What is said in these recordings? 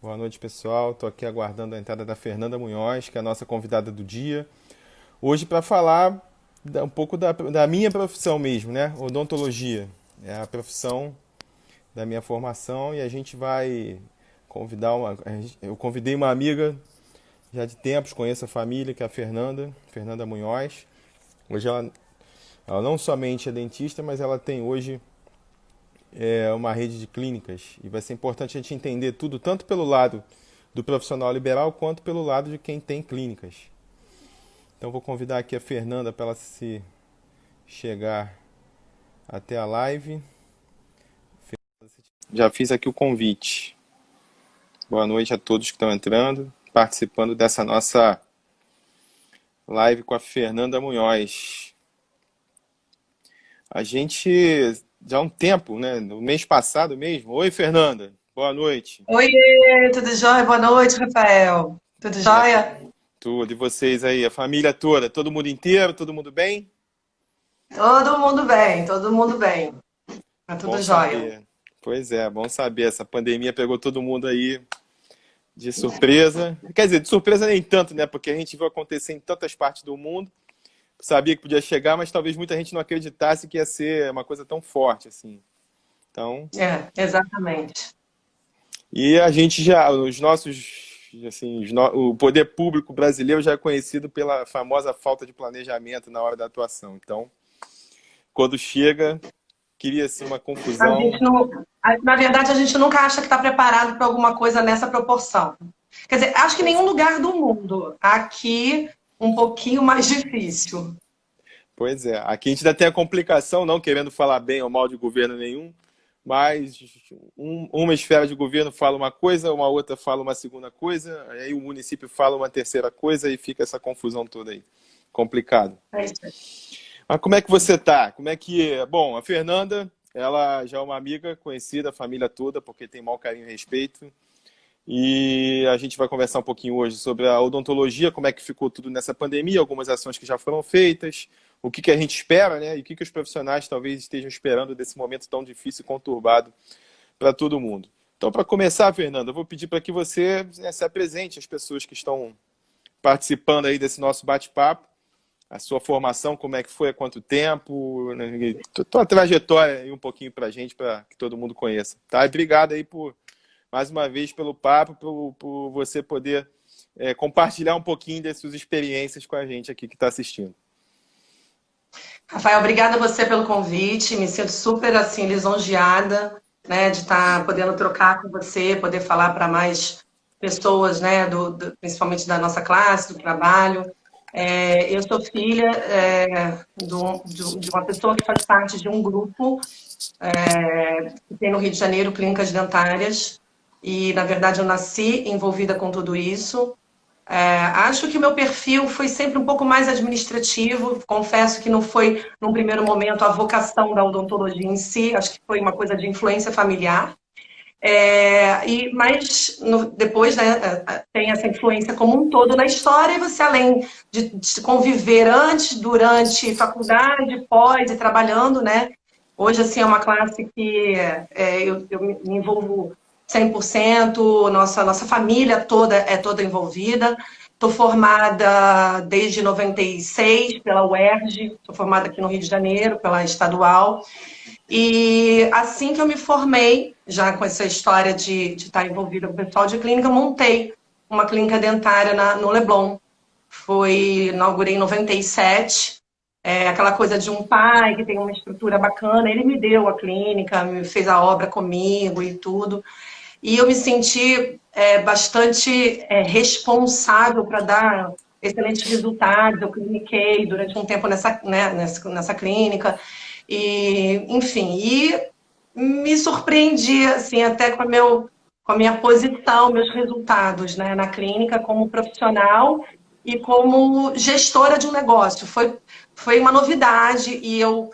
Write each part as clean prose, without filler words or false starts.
Boa noite, pessoal. Estou aqui aguardando a entrada da Fernanda Munhoz, que é a nossa convidada do dia. Hoje para falar um pouco da minha profissão mesmo, né? Odontologia. É a profissão da minha formação e a gente vai convidar eu convidei uma amiga já de tempos, conheço a família, que é a Fernanda Munhoz. Hoje ela não somente é dentista, mas ela tem hoje uma rede de clínicas e vai ser importante a gente entender tudo, tanto pelo lado do profissional liberal quanto pelo lado de quem tem clínicas. Então vou convidar aqui a Fernanda para ela se chegar até a live. Já fiz aqui o convite. Boa noite a todos que estão entrando, participando dessa nossa live com a Fernanda Munhoz. A gente já há um tempo, né? No mês passado mesmo. Oi, Fernanda. Boa noite. Oiê, tudo jóia? Boa noite, Rafael. Tudo E a fa- jóia? Tudo. E vocês aí, a família toda, todo mundo inteiro, todo mundo bem? Todo mundo bem, todo mundo bem. Tá Bom tudo jóia. saber. Pois é, bom saber. Essa pandemia pegou todo mundo aí de surpresa. Quer dizer, de surpresa nem tanto, né? Porque a gente viu acontecer em tantas partes do mundo. Sabia que podia chegar, mas talvez muita gente não acreditasse que ia ser uma coisa tão forte assim. Então, Exatamente. e a gente já, os nossos, assim, o poder público brasileiro já é conhecido pela famosa falta de planejamento na hora da atuação. Então, quando chega, cria-se uma A confusão. gente não, na verdade, a gente nunca acha que está preparado para alguma coisa nessa proporção. Quer dizer, acho que em Pois, nenhum lugar do mundo. Aqui, um pouquinho mais difícil. pois é. Aqui a gente ainda tem a complicação, não querendo falar bem ou mal de governo nenhum, mas uma esfera de governo fala uma coisa, uma outra fala uma segunda coisa, aí o município fala uma terceira coisa e fica essa confusão toda aí. Complicado. É isso aí. Mas como é que você tá? Como é que... Bom, a Fernanda, ela já é uma amiga conhecida, a família toda, porque tem maior carinho e respeito. E a gente vai conversar um pouquinho hoje sobre a odontologia, como é que ficou tudo nessa pandemia, algumas ações que já foram feitas, o que a gente espera, né? E o que os profissionais talvez estejam esperando desse momento tão difícil e conturbado para todo mundo. Então, para começar, Fernanda, eu vou pedir para que você, né, se apresente às pessoas que estão participando aí desse nosso bate-papo, a sua formação, como é que foi, há quanto tempo, né, e tua trajetória aí um pouquinho para a gente, para que todo mundo conheça. Tá? E obrigado aí mais uma vez pelo papo, por você poder compartilhar um pouquinho das suas experiências com a gente aqui que está assistindo. Rafael, obrigada a você pelo convite. Me sinto super assim lisonjeada, né, de estar podendo trocar com você, poder falar para mais pessoas, né, principalmente da nossa classe, do trabalho. Eu sou filha de uma pessoa que faz parte de um grupo que tem no Rio de Janeiro clínicas dentárias e, na verdade, eu nasci envolvida com tudo isso. Acho que o meu perfil foi sempre um pouco mais administrativo. Confesso que não foi, num primeiro momento, a vocação da odontologia em si. Acho que foi uma coisa de influência familiar. Mas depois, né, tem essa influência como um todo na história. E você, além de conviver antes, durante faculdade, pós e trabalhando, né? Hoje, assim, é uma classe que eu me envolvo 100%, nossa família toda é toda envolvida. Estou formada desde 96 pela UERJ, estou formada aqui no Rio de Janeiro, pela Estadual. E assim que eu me formei, já com essa história de estar envolvida com o pessoal de clínica, montei uma clínica dentária no Leblon. Inaugurei em 97. Aquela coisa de um pai que tem uma estrutura bacana, ele me deu a clínica, me fez a obra comigo e tudo. E eu me senti bastante responsável para dar excelentes resultados. Eu cliniquei durante um tempo nessa clínica. E, enfim, me surpreendi assim, até com a minha posição, meus resultados, né, na clínica como profissional e como gestora de um negócio. Foi uma novidade e eu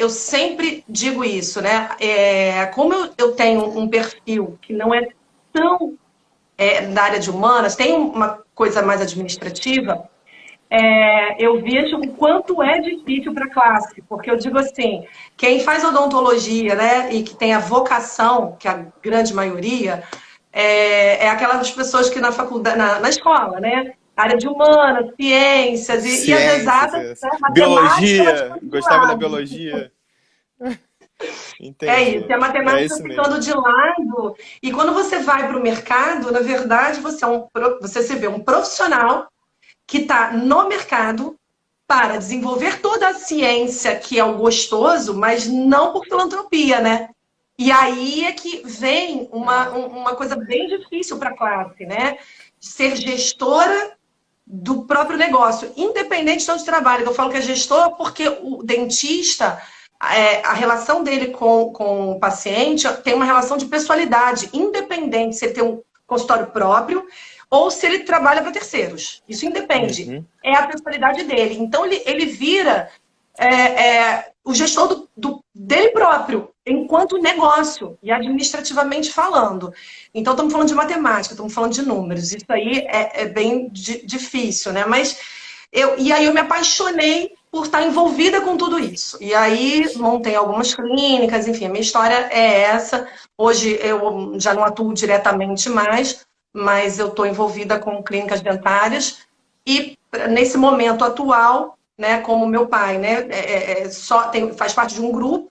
sempre digo isso, né? Como eu tenho um perfil que não é tão da área de humanas, tem uma coisa mais administrativa, eu vejo o quanto é difícil para a classe, porque eu digo assim, quem faz odontologia, né, e que tem a vocação, que é a grande maioria, é aquelas pessoas que na faculdade, na escola, né? Área de humanas, ciências e as Ciências, exatas, isso. né? Matemática, elas Biologia, ficam de gostava da lado. biologia. É isso, Entendi. e a É matemática isso ficando mesmo. de lado. E quando você vai para o mercado, na verdade, você se vê um profissional que está no mercado para desenvolver toda a ciência que é o gostoso, mas não por filantropia, né? E aí é que vem uma coisa bem difícil para a classe, né? Ser gestora do próprio negócio, independente de onde trabalha. Eu falo que é gestor porque o dentista, a relação dele com o paciente tem uma relação de pessoalidade, independente se ele tem um consultório próprio ou se ele trabalha para terceiros. Isso independe. Uhum. É a personalidade dele. Então, ele vira o gestor dele próprio, enquanto negócio, e administrativamente falando. Então, estamos falando de matemática, estamos falando de números. Isso aí é bem difícil, né? Mas e aí eu me apaixonei por estar envolvida com tudo isso. E aí montei algumas clínicas, enfim, a minha história é essa. Hoje eu já não atuo diretamente mais, mas eu estou envolvida com clínicas dentárias. E nesse momento atual, né, como meu pai, né, faz parte de um grupo.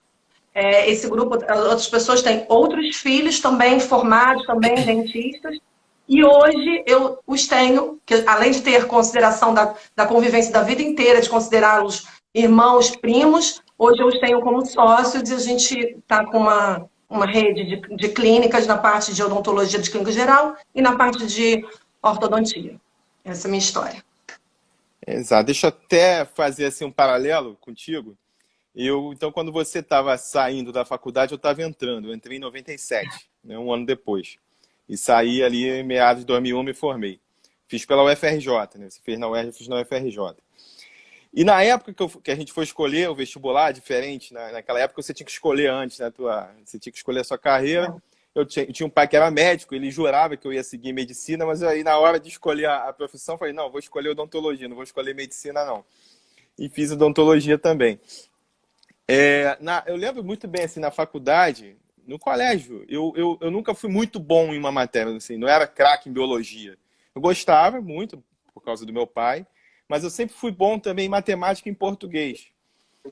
Esse grupo, outras pessoas têm outros filhos também formados, também dentistas. E hoje eu os tenho, que além de ter consideração da convivência da vida inteira, de considerá-los irmãos, primos, hoje eu os tenho como sócios e a gente está com uma rede de clínicas na parte de odontologia de clínica geral e na parte de ortodontia. Essa é a minha história. Exato. Deixa eu até fazer assim um paralelo contigo. Então, quando você estava saindo da faculdade, eu estava entrando. Eu entrei em 97, né, um ano depois. E saí ali em meados de 2001, me formei. Fiz pela UFRJ, né? Você fez na UERJ, eu fiz na UFRJ. E na época que a gente foi escolher o vestibular, diferente, naquela época você tinha que escolher antes, né? Você tinha que escolher a sua carreira. Eu tinha um pai que era médico, ele jurava que eu ia seguir medicina, mas aí na hora de escolher a profissão, eu falei, não, vou escolher odontologia, não vou escolher medicina, não. E fiz odontologia também. Eu lembro muito bem, assim, na faculdade, no colégio, eu nunca fui muito bom em uma matéria, assim, não era craque em biologia. Eu gostava muito, por causa do meu pai, mas eu sempre fui bom também em matemática e em português.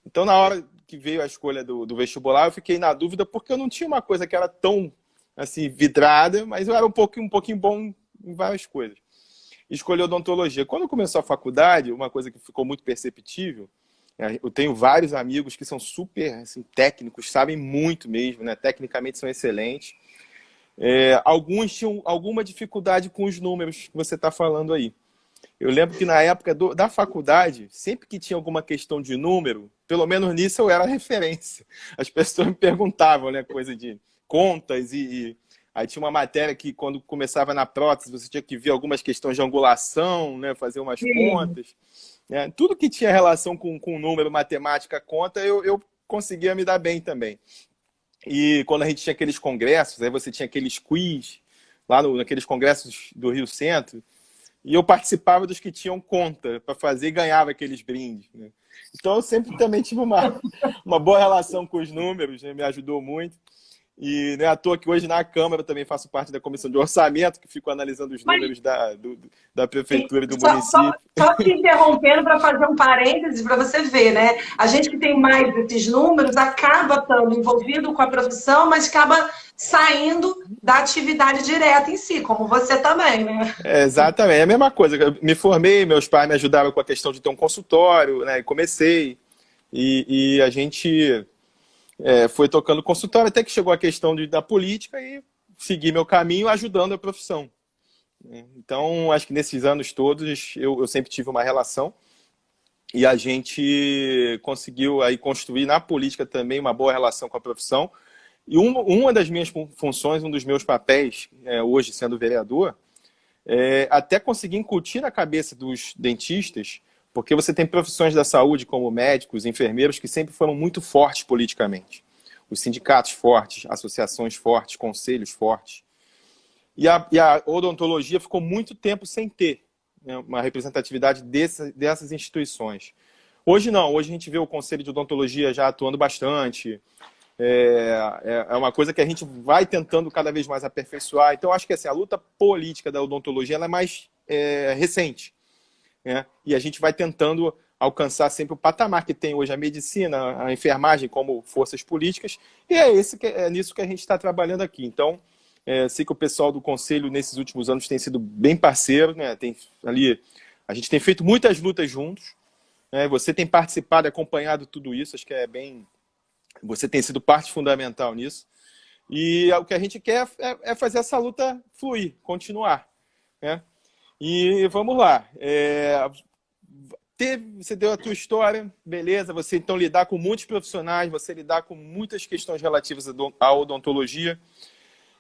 Então, na hora que veio a escolha do vestibular, eu fiquei na dúvida, porque eu não tinha uma coisa que era tão, assim, vidrada, mas eu era um pouquinho bom em várias coisas. Escolhi odontologia. Quando começou a faculdade, uma coisa que ficou muito perceptível, eu tenho vários amigos que são super assim, técnicos, sabem muito mesmo, né? Tecnicamente são excelentes. Alguns tinham alguma dificuldade com os números que você está falando aí. Eu lembro que na época da faculdade, sempre que tinha alguma questão de número, pelo menos nisso eu era referência. As pessoas me perguntavam, né, coisa de contas aí tinha uma matéria que quando começava na prótese você tinha que ver algumas questões de angulação, né, fazer umas contas. Tudo que tinha relação com número, matemática, conta, eu conseguia me dar bem também. E quando a gente tinha aqueles congressos, aí você tinha aqueles quiz, lá naqueles congressos do Rio Centro, e eu participava dos que tinham conta para fazer e ganhava aqueles brindes. Né? Então eu sempre também tive uma boa relação com os números, né? Me ajudou muito. E não é à toa que hoje na Câmara eu também faço parte da comissão de orçamento, que fico analisando os números da prefeitura e do município. Só te interrompendo para fazer um parênteses para você ver, né? A gente que tem mais desses números acaba estando envolvido com a profissão, mas acaba saindo da atividade direta em si, como você também, né? Exatamente, é a mesma coisa. Eu me formei, meus pais me ajudaram com a questão de ter um consultório, né? E comecei. E a gente foi tocando consultório até que chegou a questão da política e segui meu caminho ajudando a profissão. Então, acho que nesses anos todos eu sempre tive uma relação e a gente conseguiu aí construir na política também uma boa relação com a profissão. E uma das minhas funções, um dos meus papéis, hoje sendo vereador, até conseguir incutir na cabeça dos dentistas, porque você tem profissões da saúde como médicos, enfermeiros, que sempre foram muito fortes politicamente. Os sindicatos fortes, associações fortes, conselhos fortes. E a odontologia ficou muito tempo sem ter, né, uma representatividade dessas instituições. Hoje não, hoje a gente vê o Conselho de Odontologia já atuando bastante. É uma coisa que a gente vai tentando cada vez mais aperfeiçoar. Então, acho que assim, a luta política da odontologia ela é mais recente, né? E a gente vai tentando alcançar sempre o patamar que tem hoje a medicina, a enfermagem como forças políticas, e é nisso que a gente está trabalhando aqui. Então, sei que o pessoal do Conselho, nesses últimos anos, tem sido bem parceiro, né? A gente tem feito muitas lutas juntos, né? Você tem participado, acompanhado tudo isso, acho que você tem sido parte fundamental nisso. E o que a gente quer é fazer essa luta fluir, continuar, né? E vamos lá. Você deu a tua história, beleza, você então lidar com muitos profissionais, você lidar com muitas questões relativas à odontologia,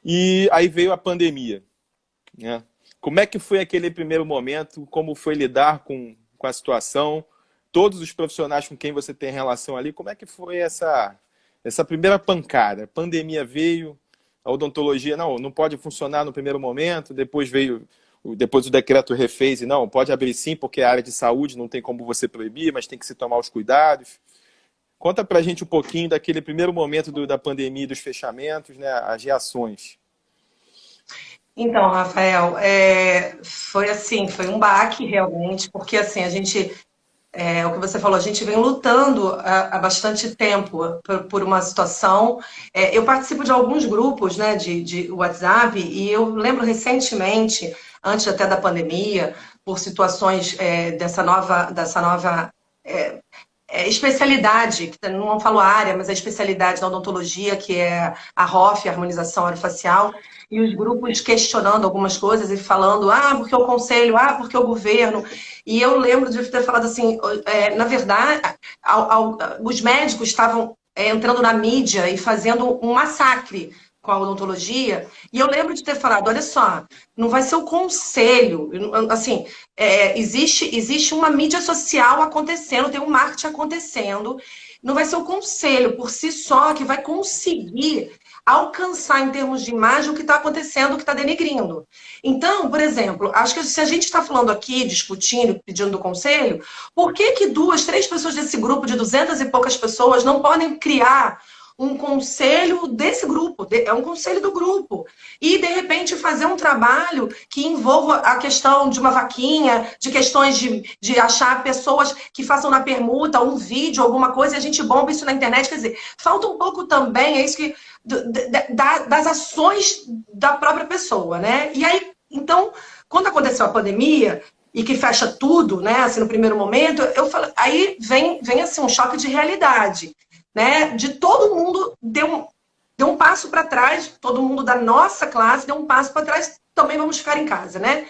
e aí veio a pandemia, né? Como é que foi aquele primeiro momento, como foi lidar com a situação, todos os profissionais com quem você tem relação ali, como é que foi essa primeira pancada? A pandemia veio, a odontologia não pode funcionar no primeiro momento, depois o decreto refez e não, pode abrir sim, porque é área de saúde, não tem como você proibir, mas tem que se tomar os cuidados. Conta pra gente um pouquinho daquele primeiro momento da pandemia e dos fechamentos, né, as reações. Então, Rafael, foi assim, foi um baque realmente, porque assim, o que você falou, a gente vem lutando há bastante tempo por uma situação. Eu participo de alguns grupos, né, de WhatsApp, e eu lembro recentemente, antes até da pandemia, por situações dessa nova especialidade, que não falo área, mas a especialidade da odontologia, que é a ROF, a harmonização orofacial, e os grupos questionando algumas coisas e falando, porque o conselho, porque o governo. E eu lembro de ter falado assim, na verdade, os médicos estavam entrando na mídia e fazendo um massacre com a odontologia, e eu lembro de ter falado, olha só, não vai ser o conselho, assim, existe uma mídia social acontecendo, tem um marketing acontecendo, não vai ser o conselho por si só que vai conseguir alcançar em termos de imagem o que está acontecendo, o que está denegrindo. Então, por exemplo, acho que se a gente está falando aqui, discutindo, pedindo do conselho, por que 2, 3 pessoas desse grupo de 200 e poucas pessoas não podem criar um conselho desse grupo, é um conselho do grupo, e de repente fazer um trabalho que envolva a questão de uma vaquinha, de questões de achar pessoas que façam na permuta um vídeo, alguma coisa, e a gente bomba isso na internet. Quer dizer, falta um pouco também, das ações da própria pessoa, né? E aí, então, quando aconteceu a pandemia, e que fecha tudo, né, assim, no primeiro momento, eu falo, aí vem assim, um choque de realidade, né, de todo mundo deu um passo para trás, todo mundo da nossa classe deu um passo para trás, também vamos ficar em casa, né?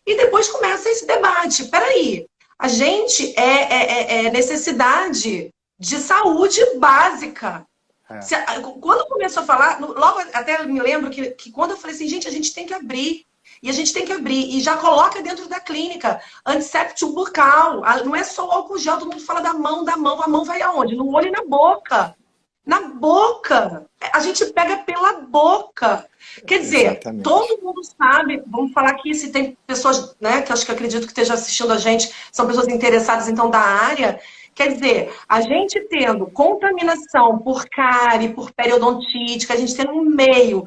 E depois começa esse debate. Peraí, a gente é necessidade de saúde básica. Quando começou a falar, logo até me lembro que quando eu falei assim, gente, a gente tem que abrir. E a gente tem que abrir. E já coloca dentro da clínica antisséptico bucal. Não é só o álcool gel, todo mundo fala da mão. A mão vai aonde? No olho e na boca. Na boca. A gente pega pela boca. Quer dizer, exatamente. Todo mundo sabe, vamos falar aqui, se tem pessoas, né, que acho que acredito que estejam assistindo a gente, são pessoas interessadas então da área. Quer dizer, a gente tendo contaminação por cárie, por periodontite, que a gente tem um meio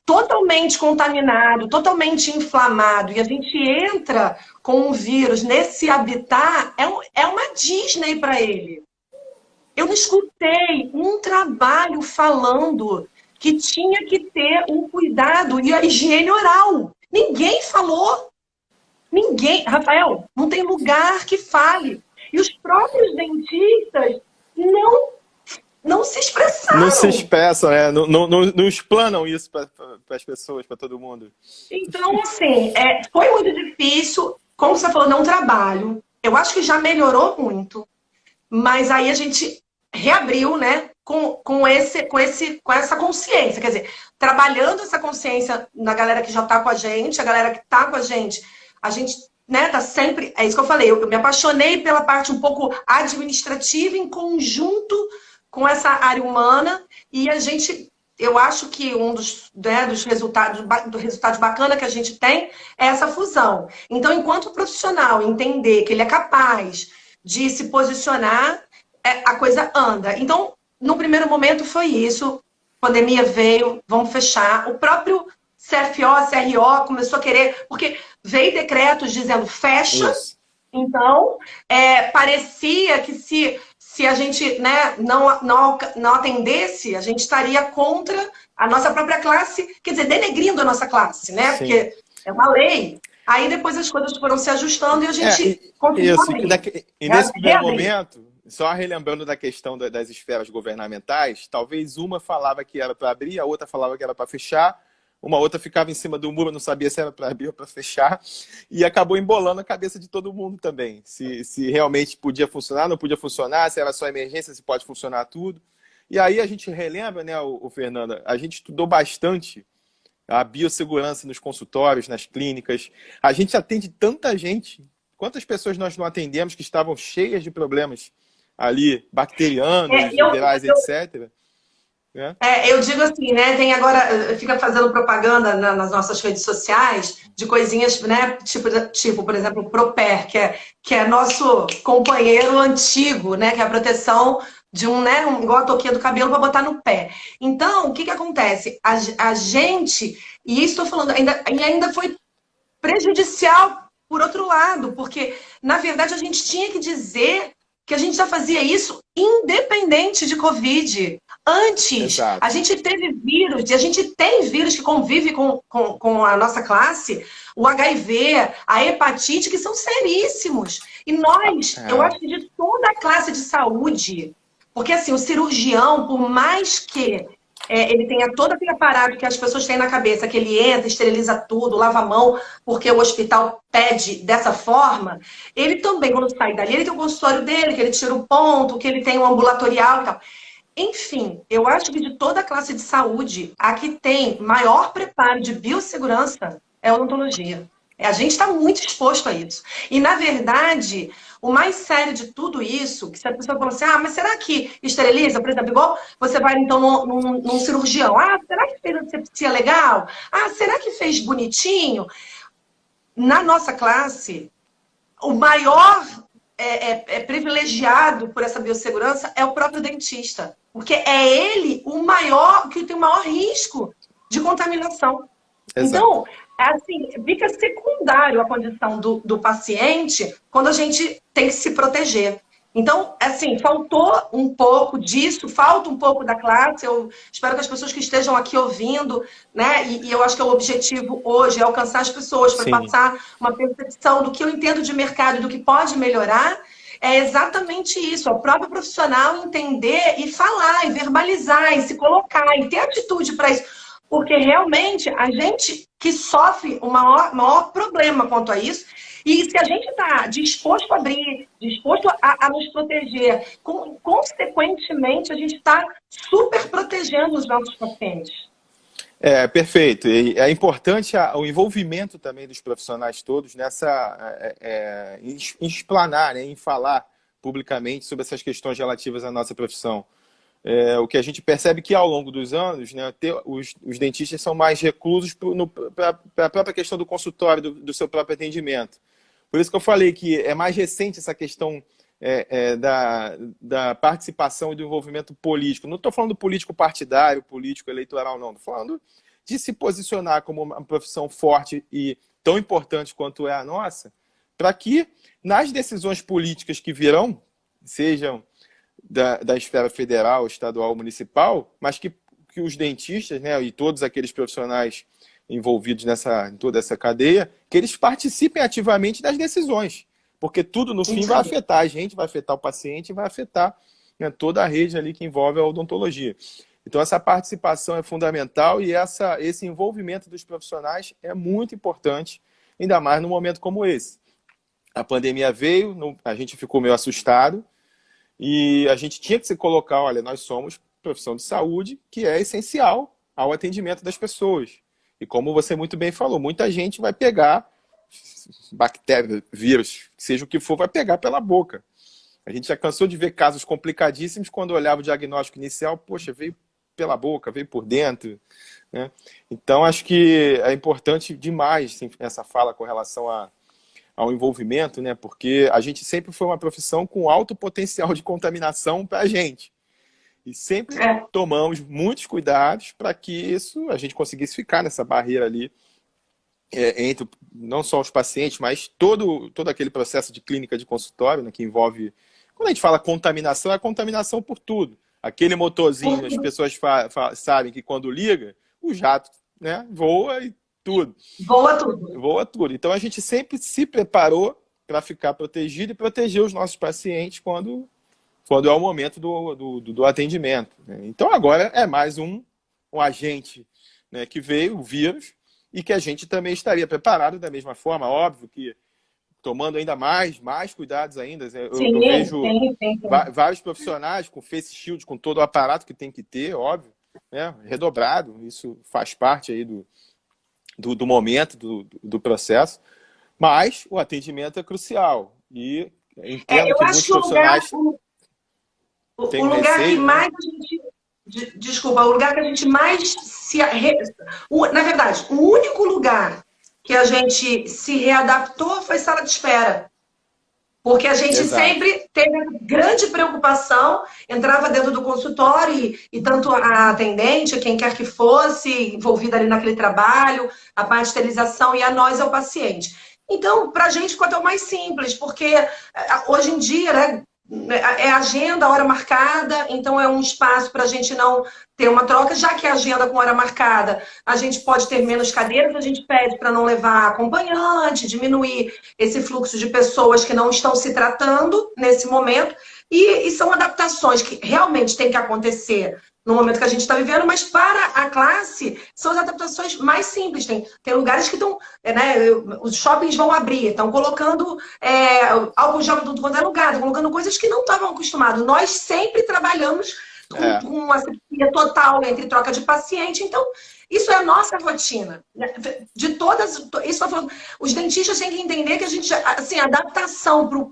totalmente contaminado, totalmente inflamado, e a gente entra com um vírus nesse habitat, é uma Disney para ele. Eu escutei um trabalho falando que tinha que ter um cuidado e a higiene oral. Ninguém falou. Ninguém. Rafael, não tem lugar que fale. E os próprios dentistas não se expressaram. Não se expressam, né? Não explanam isso para as pessoas, para todo mundo. Então, assim, foi muito difícil. Como você falou, não trabalho. Eu acho que já melhorou muito. Mas aí a gente reabriu, né? Com essa consciência. Quer dizer, trabalhando essa consciência na galera que já está com a gente, a galera que está com a gente né, tá sempre, é isso que eu falei, eu me apaixonei pela parte um pouco administrativa em conjunto com essa área humana, e eu acho que um dos resultados bacana que a gente tem é essa fusão. Então, enquanto profissional entender que ele é capaz de se posicionar, a coisa anda. Então, no primeiro momento foi isso. A pandemia veio, vamos fechar. O próprio CFO, CRO começou a querer, porque veio decretos dizendo fecha. Isso. Então, parecia que se a gente, né, não atendesse, a gente estaria contra a nossa própria classe, quer dizer, denegrindo a nossa classe, né? Sim. Porque é uma lei. Aí depois as coisas foram se ajustando e a gente conseguiu abrir. E nesse primeiro momento, só relembrando da questão das esferas governamentais, talvez uma falava que era para abrir, a outra falava que era para fechar, uma outra ficava em cima do muro, não sabia se era para abrir ou para fechar, e acabou embolando a cabeça de todo mundo também. Se realmente podia funcionar, não podia funcionar, se era só emergência, se pode funcionar tudo. E aí a gente relembra, né, o Fernanda, a gente estudou bastante a biossegurança nos consultórios, nas clínicas. A gente atende tanta gente. Quantas pessoas nós não atendemos que estavam cheias de problemas ali, bacterianos, virais, etc. Eu digo assim, né? Tem agora, fica fazendo propaganda nas nossas redes sociais de coisinhas, né? Tipo, por exemplo, o Proper, que é nosso companheiro antigo, né? Que é a proteção de igual a touquinha do cabelo para botar no pé. Então, o que acontece? A gente, e isso estou falando, ainda foi prejudicial por outro lado, porque, na verdade, a gente tinha que dizer que a gente já fazia isso independente de Covid. Antes, Exato. a gente teve vírus, e a gente tem vírus que convive com a nossa classe, o HIV, a hepatite, que são seríssimos. E nós, eu acho que de toda a classe de saúde, porque assim, o cirurgião, por mais que ele tenha todo aquele aparato que as pessoas têm na cabeça, que ele entra, esteriliza tudo, lava a mão, porque o hospital pede dessa forma, ele também, quando sai dali, ele tem o consultório dele, que ele tira o ponto, que ele tem o ambulatorial e tal. Enfim, eu acho que de toda a classe de saúde, a que tem maior preparo de biossegurança é a odontologia. A gente está muito exposto a isso. E, na verdade, o mais sério de tudo isso, que se a pessoa fala assim, mas será que esteriliza? Por exemplo, igual você vai, então, num cirurgião. Será que fez antisepsia legal? Será que fez bonitinho? Na nossa classe, o maior privilegiado por essa biossegurança é o próprio dentista. Porque é ele que tem o maior risco de contaminação. Exato. Então, assim, fica secundário a condição do paciente quando a gente tem que se proteger. Então, assim, faltou um pouco disso, falta um pouco da classe. Eu espero que as pessoas que estejam aqui ouvindo, né? E eu acho que o objetivo hoje é alcançar as pessoas para passar uma percepção do que eu entendo de mercado e do que pode melhorar. É exatamente isso, o próprio profissional entender e falar, e verbalizar, e se colocar, e ter atitude para isso. Porque realmente a gente que sofre o maior problema quanto a isso, e se a gente está disposto a abrir, disposto a nos proteger, consequentemente a gente está super protegendo os nossos pacientes. Perfeito. E é importante o envolvimento também dos profissionais todos em explanar, né, em falar publicamente sobre essas questões relativas à nossa profissão. O que a gente percebe que ao longo dos anos, né, os dentistas são mais reclusos para a própria questão do consultório, do seu próprio atendimento. Por isso que eu falei que é mais recente essa questão da participação e do envolvimento político. Não estou falando do político partidário, político eleitoral, não. Estou falando de se posicionar como uma profissão forte e tão importante quanto é a nossa, para que nas decisões políticas que virão, sejam da esfera federal, estadual, municipal, mas que os dentistas, né, e todos aqueles profissionais envolvidos em toda essa cadeia, que eles participem ativamente das decisões. Porque tudo, no fim, vai afetar a gente, vai afetar o paciente, vai afetar, né, toda a rede ali que envolve a odontologia. Então, essa participação é fundamental e esse envolvimento dos profissionais é muito importante, ainda mais num momento como esse. A pandemia veio, a gente ficou meio assustado e a gente tinha que se colocar, olha, nós somos profissão de saúde que é essencial ao atendimento das pessoas. E como você muito bem falou, muita gente vai pegar bactéria, vírus, seja o que for, vai pegar pela boca. A gente já cansou de ver casos complicadíssimos quando olhava o diagnóstico inicial, poxa, veio pela boca, veio por dentro, né? Então, acho que é importante demais essa fala com relação ao envolvimento, né? Porque a gente sempre foi uma profissão com alto potencial de contaminação para a gente. E sempre É. tomamos muitos cuidados para que isso a gente conseguisse ficar nessa barreira ali entre não só os pacientes, mas todo aquele processo de clínica de consultório, né, que envolve... Quando a gente fala contaminação, é contaminação por tudo. Aquele motorzinho, as pessoas sabem que quando liga, o jato, né, voa e tudo. Voa tudo. Voa tudo. Então a gente sempre se preparou para ficar protegido e proteger os nossos pacientes quando é o momento do atendimento. Né? Então agora é mais um agente, né, que veio, o vírus, e que a gente também estaria preparado da mesma forma, óbvio que tomando ainda mais cuidados ainda. Eu vejo vários profissionais com face shield, com todo o aparato que tem que ter, óbvio, né, redobrado, isso faz parte aí do momento, do processo, mas o atendimento é crucial. E entendo eu que acho muitos que profissionais o lugar receio, que mais a gente... Desculpa, o lugar que a gente mais se... Na verdade, o único lugar que a gente se readaptou foi sala de espera. Porque a gente Exato. sempre teve grande preocupação, entrava dentro do consultório e tanto a atendente, quem quer que fosse, envolvida ali naquele trabalho, a parte de esterilização e a nós é o paciente. Então, para a gente ficou até o mais simples, porque hoje em dia, né, é agenda, hora marcada, então é um espaço para a gente não ter uma troca, já que é agenda com hora marcada, a gente pode ter menos cadeiras, a gente pede para não levar acompanhante, diminuir esse fluxo de pessoas que não estão se tratando nesse momento, e são adaptações que realmente têm que acontecer no momento que a gente está vivendo, mas para a classe são as adaptações mais simples. Tem lugares que estão, né, os shoppings vão abrir, estão colocando álcool gel em tudo quanto é lugar, estão colocando coisas que não estavam acostumados. Nós sempre trabalhamos com uma asepsia total entre troca de paciente, então isso é a nossa rotina. De todas, isso os dentistas têm que entender que a gente, assim, adaptação para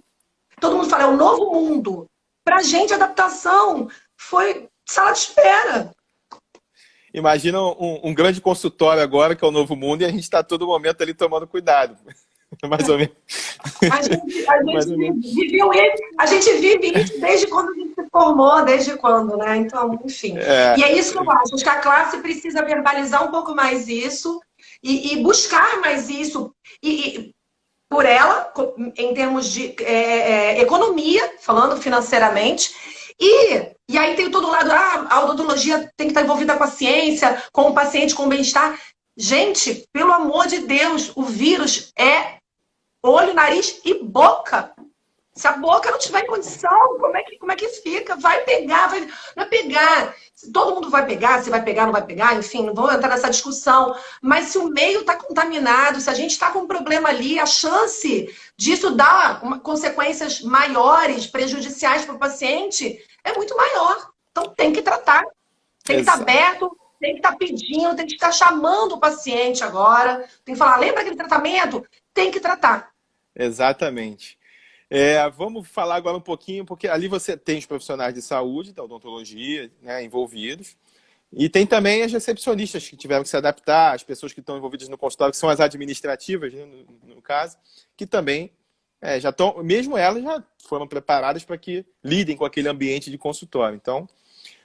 todo mundo fala, é o novo mundo. Para a gente, a adaptação foi sala de espera. Imagina um grande consultório agora, que é o novo mundo, e a gente está a todo momento ali tomando cuidado. Mais ou menos. A gente vive isso desde quando a gente se formou, desde quando, né? Então, enfim. E é isso que eu acho. Acho que a classe precisa verbalizar um pouco mais isso e buscar mais isso. E por ela, em termos de economia, falando financeiramente, e aí tem todo lado, a odontologia tem que estar envolvida com a ciência, com o paciente, com o bem-estar. Gente, pelo amor de Deus, o vírus é olho, nariz e boca. Se a boca não tiver em condição, como é que fica? Vai pegar, não é pegar. Todo mundo vai pegar, se vai pegar, não vai pegar, enfim, não vou entrar nessa discussão. Mas se o meio está contaminado, se a gente está com um problema ali, a chance disso dar consequências maiores, prejudiciais para o paciente, é muito maior. Então tem que tratar, tem que estar aberto, tem que estar pedindo, tem que estar chamando o paciente agora, tem que falar, lembra aquele tratamento? Tem que tratar. Exatamente. Vamos falar agora um pouquinho, porque ali você tem os profissionais de saúde, da odontologia, né, envolvidos, e tem também as recepcionistas que tiveram que se adaptar, as pessoas que estão envolvidas no consultório, que são as administrativas, né, no caso, que também já estão, mesmo elas já foram preparadas para que lidem com aquele ambiente de consultório. Então,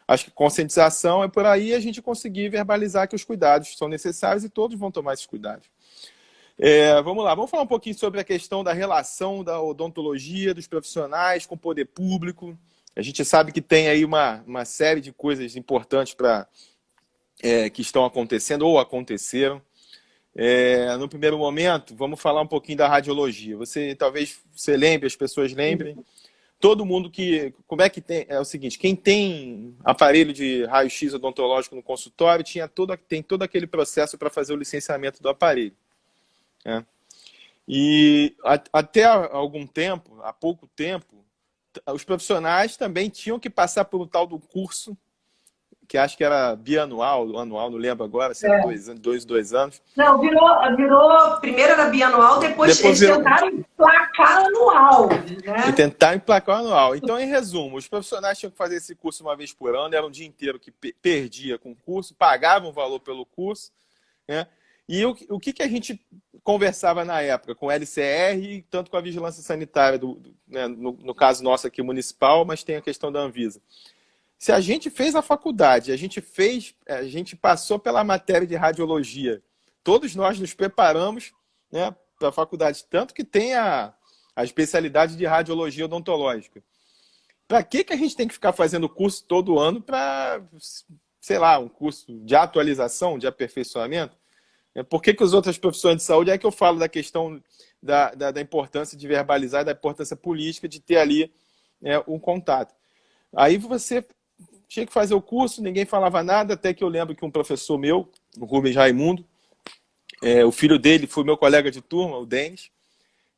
acho que conscientização é por aí a gente conseguir verbalizar que os cuidados são necessários e todos vão tomar esses cuidados. Vamos lá, vamos falar um pouquinho sobre a questão da relação da odontologia, dos profissionais com o poder público. A gente sabe que tem aí uma série de coisas importantes que estão acontecendo ou aconteceram. No primeiro momento, vamos falar um pouquinho da radiologia. Talvez você lembre, as pessoas lembrem. Todo mundo como é que tem... É o seguinte, quem tem aparelho de raio-x odontológico no consultório tem todo aquele processo para fazer o licenciamento do aparelho. E até há pouco tempo, os profissionais também tinham que passar por um tal do curso, que acho que era bianual, anual, não lembro agora, se era 2 anos. Não, virou primeiro era bianual, depois eles tentaram emplacar anual. Né? E tentaram emplacar anual. Então, em resumo, os profissionais tinham que fazer esse curso uma vez por ano, era um dia inteiro que perdia com o curso, pagavam valor pelo curso, né? E o que a gente conversava na época com o LCR, tanto com a vigilância sanitária, né, no caso nosso aqui municipal, mas tem a questão da Anvisa. Se a gente fez a faculdade, a gente passou pela matéria de radiologia, todos nós nos preparamos, né, para a faculdade, tanto que tem a especialidade de radiologia odontológica. Para que a gente tem que ficar fazendo curso todo ano para, sei lá, um curso de atualização, de aperfeiçoamento? Por que as outras profissões de saúde, é que eu falo da questão da importância de verbalizar, da importância política de ter ali um contato. Aí você tinha que fazer o curso, ninguém falava nada, até que eu lembro que um professor meu, o Rubens Raimundo, o filho dele foi meu colega de turma, o Denis,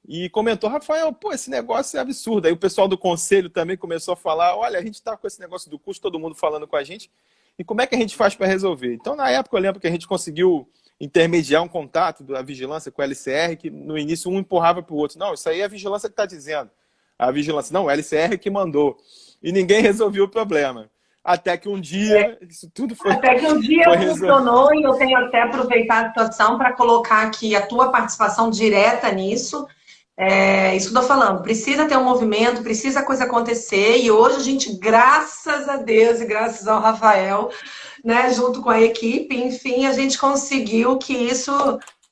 e comentou, Rafael, pô, esse negócio é absurdo. Aí o pessoal do conselho também começou a falar, olha, a gente está com esse negócio do curso, todo mundo falando com a gente, e como é que a gente faz para resolver? Então, na época, eu lembro que a gente conseguiu intermediar um contato da vigilância com o LCR, que no início um empurrava para o outro. Não, isso aí é a vigilância que está dizendo. A vigilância, não, o LCR que mandou. E ninguém resolveu o problema. Até que um dia, isso tudo foi... Até que um dia funcionou, e eu tenho até aproveitado a situação para colocar aqui a tua participação direta nisso. Isso que eu tô falando, precisa ter um movimento, precisa a coisa acontecer, e hoje a gente, graças a Deus e graças ao Rafael, né, junto com a equipe, enfim, a gente conseguiu que isso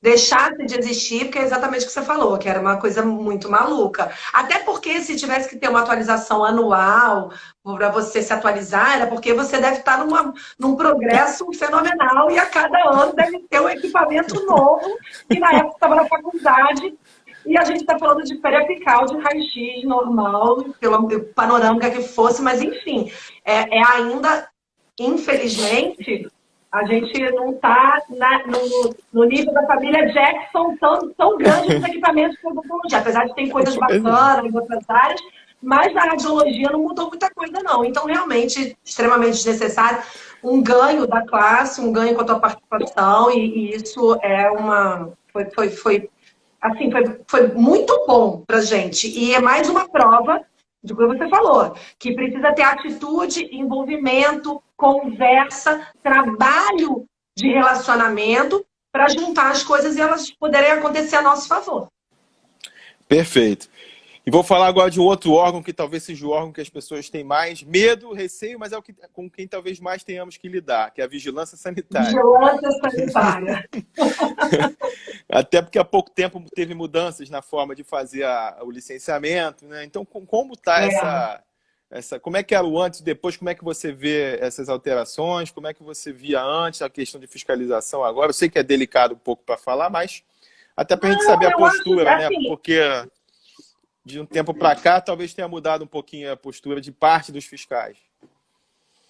deixasse de existir, porque é exatamente o que você falou, que era uma coisa muito maluca. Até porque se tivesse que ter uma atualização anual para você se atualizar, era porque você deve estar num progresso fenomenal, e a cada ano deve ter um equipamento novo, que na época estava na faculdade. E a gente está falando de periapical, de raio-x normal, pela panorâmica que fosse, mas enfim, ainda, infelizmente, a gente não está no nível da família Jackson tão grande nos equipamentos de odontologia, apesar de ter coisas bacanas em outras áreas, mas na radiologia não mudou muita coisa, não. Então, realmente, extremamente desnecessário, um ganho da classe, um ganho com a tua participação, e isso assim, foi muito bom pra gente. E é mais uma prova do que você falou, que precisa ter atitude, envolvimento, conversa, trabalho de relacionamento para juntar as coisas e elas poderem acontecer a nosso favor. Perfeito. E vou falar agora de um outro órgão que talvez seja o órgão que as pessoas têm mais medo, receio, mas é com quem talvez mais tenhamos que lidar, que é a vigilância sanitária. Vigilância sanitária. Até porque há pouco tempo teve mudanças na forma de fazer o licenciamento, né? Então, como está como é que era o antes e depois? Como é que você vê essas alterações? Como é que você via antes a questão de fiscalização agora? Eu sei que é delicado um pouco para falar, mas até para a gente saber a postura, né? Porque de um tempo para cá, talvez tenha mudado um pouquinho a postura de parte dos fiscais.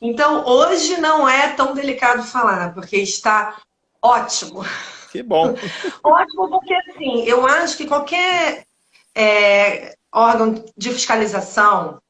Então, hoje não é tão delicado falar, porque está ótimo. Que bom. Ótimo, porque assim, eu acho que qualquer órgão de fiscalização,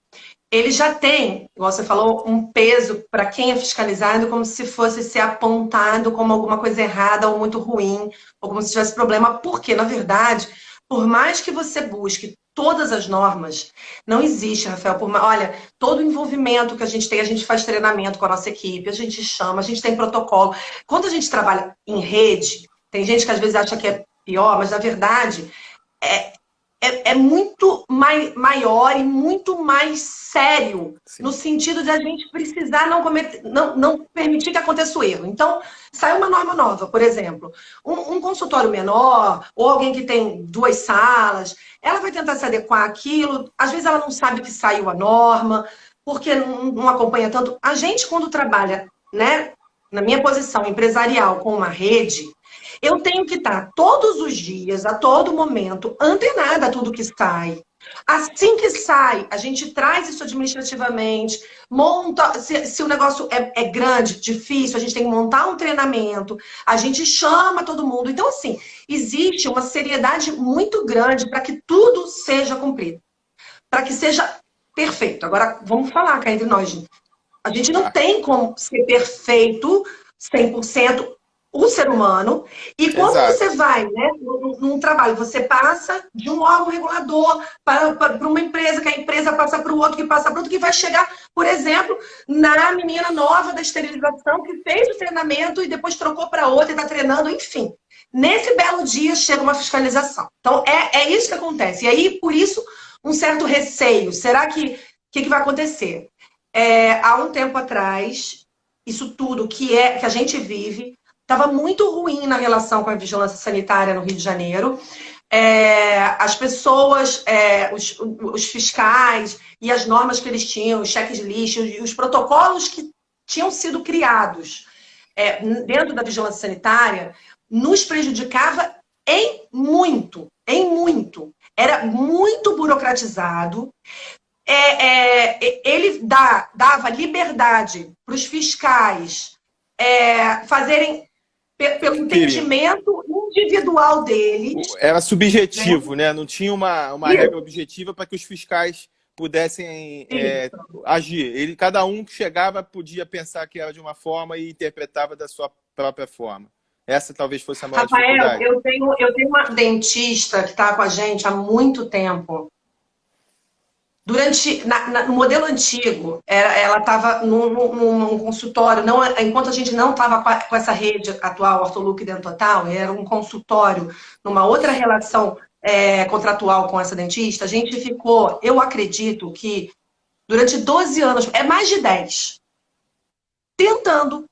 ele já tem, igual você falou, um peso para quem é fiscalizado, como se fosse ser apontado como alguma coisa errada ou muito ruim, ou como se tivesse problema, porque, na verdade, por mais que você busque todas as normas, não existe, Rafael, olha, todo o envolvimento que a gente faz treinamento com a nossa equipe, a gente chama, a gente tem protocolo. Quando a gente trabalha em rede, tem gente que às vezes acha que é pior, mas na verdade é muito maior e muito mais sério. Sim. No sentido de a gente precisar não permitir que aconteça o erro. Então, sai uma norma nova, por exemplo, um consultório menor, ou alguém que tem 2 salas, ela vai tentar se adequar àquilo, às vezes ela não sabe que saiu a norma, porque não acompanha tanto. A gente, quando trabalha, né, na minha posição empresarial com uma rede, eu tenho que estar todos os dias, a todo momento, antenada a tudo que sai. Assim que sai, a gente traz isso administrativamente, monta, se o negócio é grande, difícil, a gente tem que montar um treinamento, a gente chama todo mundo. Então, assim, existe uma seriedade muito grande para que tudo seja cumprido, para que seja perfeito. Agora, vamos falar cá entre nós, gente. A gente não tem como ser perfeito 100%, o ser humano, e quando você vai, né, num trabalho, você passa de um órgão regulador para uma empresa, que a empresa passa para o outro, que passa para o outro, que vai chegar, por exemplo, na menina nova da esterilização, que fez o treinamento e depois trocou para outra e está treinando, enfim. Nesse belo dia chega uma fiscalização. Então, é isso que acontece. E aí, por isso, um certo receio. Será que vai acontecer? há um tempo atrás, isso tudo que a gente vive estava muito ruim na relação com a vigilância sanitária no Rio de Janeiro. As pessoas, os fiscais e as normas que eles tinham, os checklists, os protocolos que tinham sido criados dentro da vigilância sanitária, nos prejudicava em muito, em muito. Era muito burocratizado. Ele dava liberdade para os fiscais fazerem pelo entendimento individual deles. Era subjetivo, né? Não tinha uma regra objetiva para que os fiscais pudessem agir. Cada um que chegava podia pensar que era de uma forma e interpretava da sua própria forma. Essa talvez fosse a maior dificuldade. Eu tenho uma dentista que está com a gente há muito tempo. No modelo antigo, ela estava num consultório, enquanto a gente não estava com essa rede atual, Ortoluc Dentotal, era um consultório, numa outra relação contratual com essa dentista, a gente ficou, eu acredito que durante 12 anos, mais de 10, tentando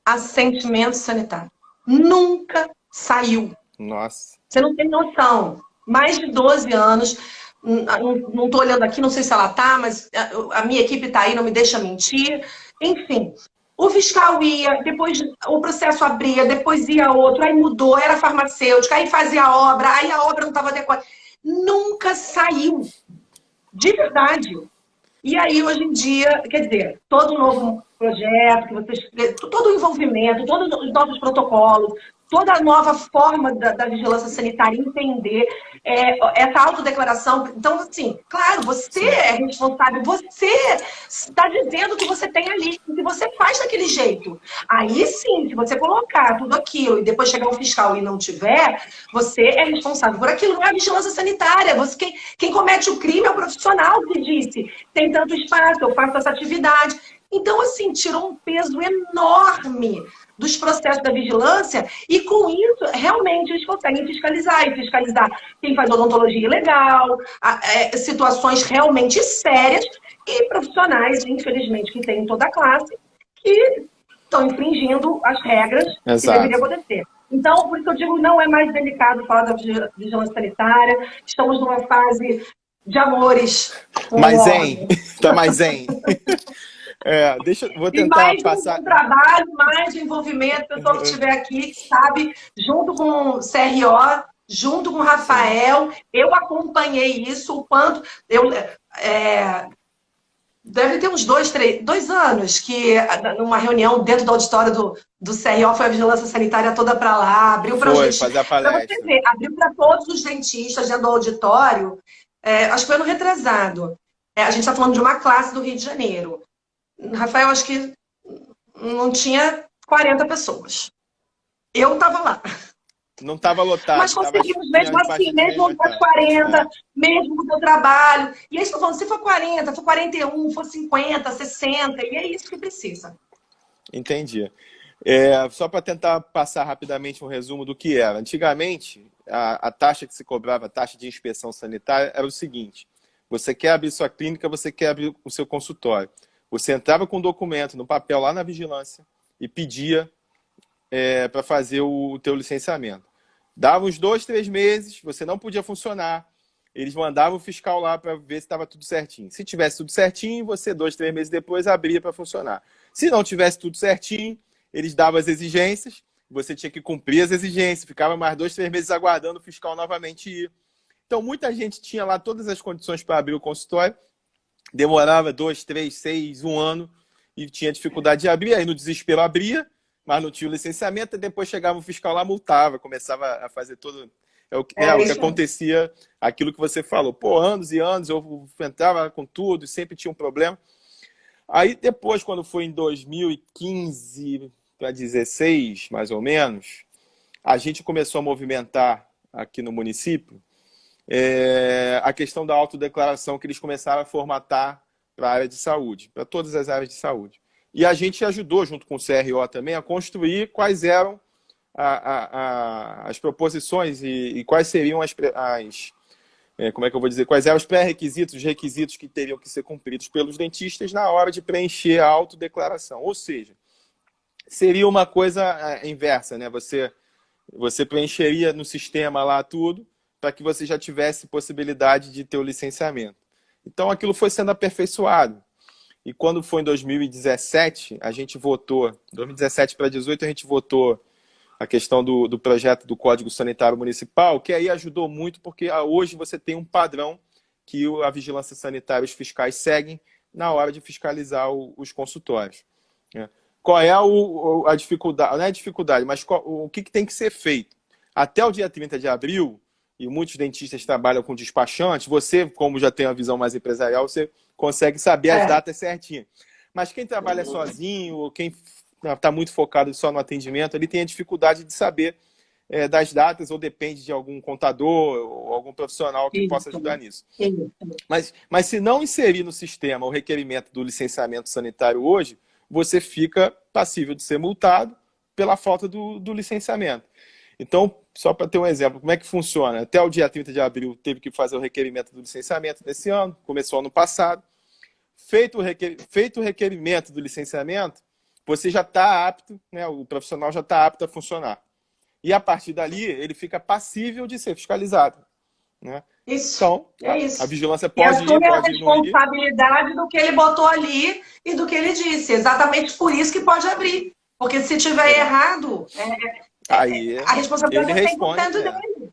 assentimento sanitário. Nunca saiu. Nossa. Você não tem noção. Mais de 12 anos... Não estou olhando aqui, não sei se ela está, mas a minha equipe está aí, não me deixa mentir. Enfim, o fiscal ia, depois o processo abria, depois ia outro, aí mudou, era farmacêutica, aí fazia a obra, aí a obra não estava adequada. Nunca saiu, de verdade. E aí, hoje em dia, quer dizer, todo novo projeto, todo o envolvimento, todos os novos protocolos, toda a nova forma da vigilância sanitária entender essa autodeclaração. Então, assim, claro, você é responsável, você está dizendo que você tem ali, que você faz daquele jeito. Aí sim, se você colocar tudo aquilo e depois chegar um fiscal e não tiver, você é responsável por aquilo. Não é a vigilância sanitária. Quem comete o crime é o profissional que disse: tem tanto espaço, eu faço essa atividade. Então, assim, tirou um peso enorme dos processos da vigilância e, com isso, realmente eles conseguem fiscalizar. E fiscalizar quem faz odontologia ilegal, situações realmente sérias e profissionais, infelizmente, que tem em toda a classe, que estão infringindo as regras que deveriam acontecer. Então, por isso eu digo, não é mais delicado falar da vigilância sanitária. Estamos numa fase de amores. Mais zen. Tá mais zen. Vou tentar mais passar. Mais trabalho, mais de envolvimento, o pessoal que estiver aqui, que sabe, junto com o CRO, junto com o Rafael, eu acompanhei isso, o quanto. Deve ter uns 2 anos que, numa reunião dentro do auditório do CRO, foi a vigilância sanitária toda para lá, abriu para os dentistas. Para você ver, abriu para todos os dentistas dentro do auditório, acho que foi ano retrasado. A gente está falando de uma classe do Rio de Janeiro. Rafael, acho que não tinha 40 pessoas. Eu estava lá. Não estava lotado. Mas conseguimos, mesmo assim, mesmo com as 40, mesmo com o seu trabalho. E aí, estou falando, se for 40, for 41, for 50, 60, e é isso que precisa. Entendi. Só para tentar passar rapidamente um resumo do que era. Antigamente, a taxa que se cobrava, a taxa de inspeção sanitária, era o seguinte: você quer abrir sua clínica, você quer abrir o seu consultório. Você entrava com um documento no papel lá na vigilância e pedia para fazer o teu licenciamento. Dava uns 2, 3 meses, você não podia funcionar. Eles mandavam o fiscal lá para ver se estava tudo certinho. Se tivesse tudo certinho, você 2, 3 meses depois abria para funcionar. Se não tivesse tudo certinho, eles davam as exigências, você tinha que cumprir as exigências, ficava mais 2, 3 meses aguardando o fiscal novamente ir. Então, muita gente tinha lá todas as condições para abrir o consultório, demorava 2, 3, 6, 1 ano e tinha dificuldade de abrir. Aí, no desespero, abria, mas não tinha o licenciamento. E depois chegava o fiscal lá, multava, começava a fazer todo... o que acontecia, aquilo que você falou. Pô, anos e anos, eu entrava com tudo, sempre tinha um problema. Aí, depois, quando foi em 2015 para 2016, mais ou menos, a gente começou a movimentar aqui no município a questão da autodeclaração, que eles começaram a formatar para a área de saúde, para todas as áreas de saúde. E a gente ajudou, junto com o CRO também, a construir quais eram as proposições e quais seriam como é que eu vou dizer, quais eram os pré-requisitos, os requisitos que teriam que ser cumpridos pelos dentistas na hora de preencher a autodeclaração. Ou seja, seria uma coisa inversa, né? Você preencheria no sistema lá tudo para que você já tivesse possibilidade de ter o licenciamento. Então, aquilo foi sendo aperfeiçoado. E quando foi em 2017, a gente votou, 2017 para 2018, a gente votou a questão do projeto do Código Sanitário Municipal, que aí ajudou muito, porque hoje você tem um padrão que a vigilância sanitária e os fiscais seguem na hora de fiscalizar os consultórios. Qual é a dificuldade? Não é a dificuldade, mas o que tem que ser feito? Até o dia 30 de abril, e muitos dentistas trabalham com despachante, você, como já tem uma visão mais empresarial, você consegue saber as datas certinhas. Mas quem trabalha sozinho, ou quem está muito focado só no atendimento, ele tem a dificuldade de saber das datas, ou depende de algum contador ou algum profissional que possa ajudar nisso. Mas se não inserir no sistema o requerimento do licenciamento sanitário hoje, você fica passível de ser multado pela falta do licenciamento. Então, só para ter um exemplo, como é que funciona? Até o dia 30 de abril teve que fazer o requerimento do licenciamento desse ano, começou ano passado. Feito o requerimento do licenciamento, você já está apto, né, o profissional já está apto a funcionar. E a partir dali, ele fica passível de ser fiscalizado. Né? Isso, então, isso. A vigilância pode ir, pode ir, a responsabilidade do que ele botou ali e do que ele disse. Exatamente por isso que pode abrir. Porque se tiver errado, aí a responsabilidade ele é 100% responde, dele.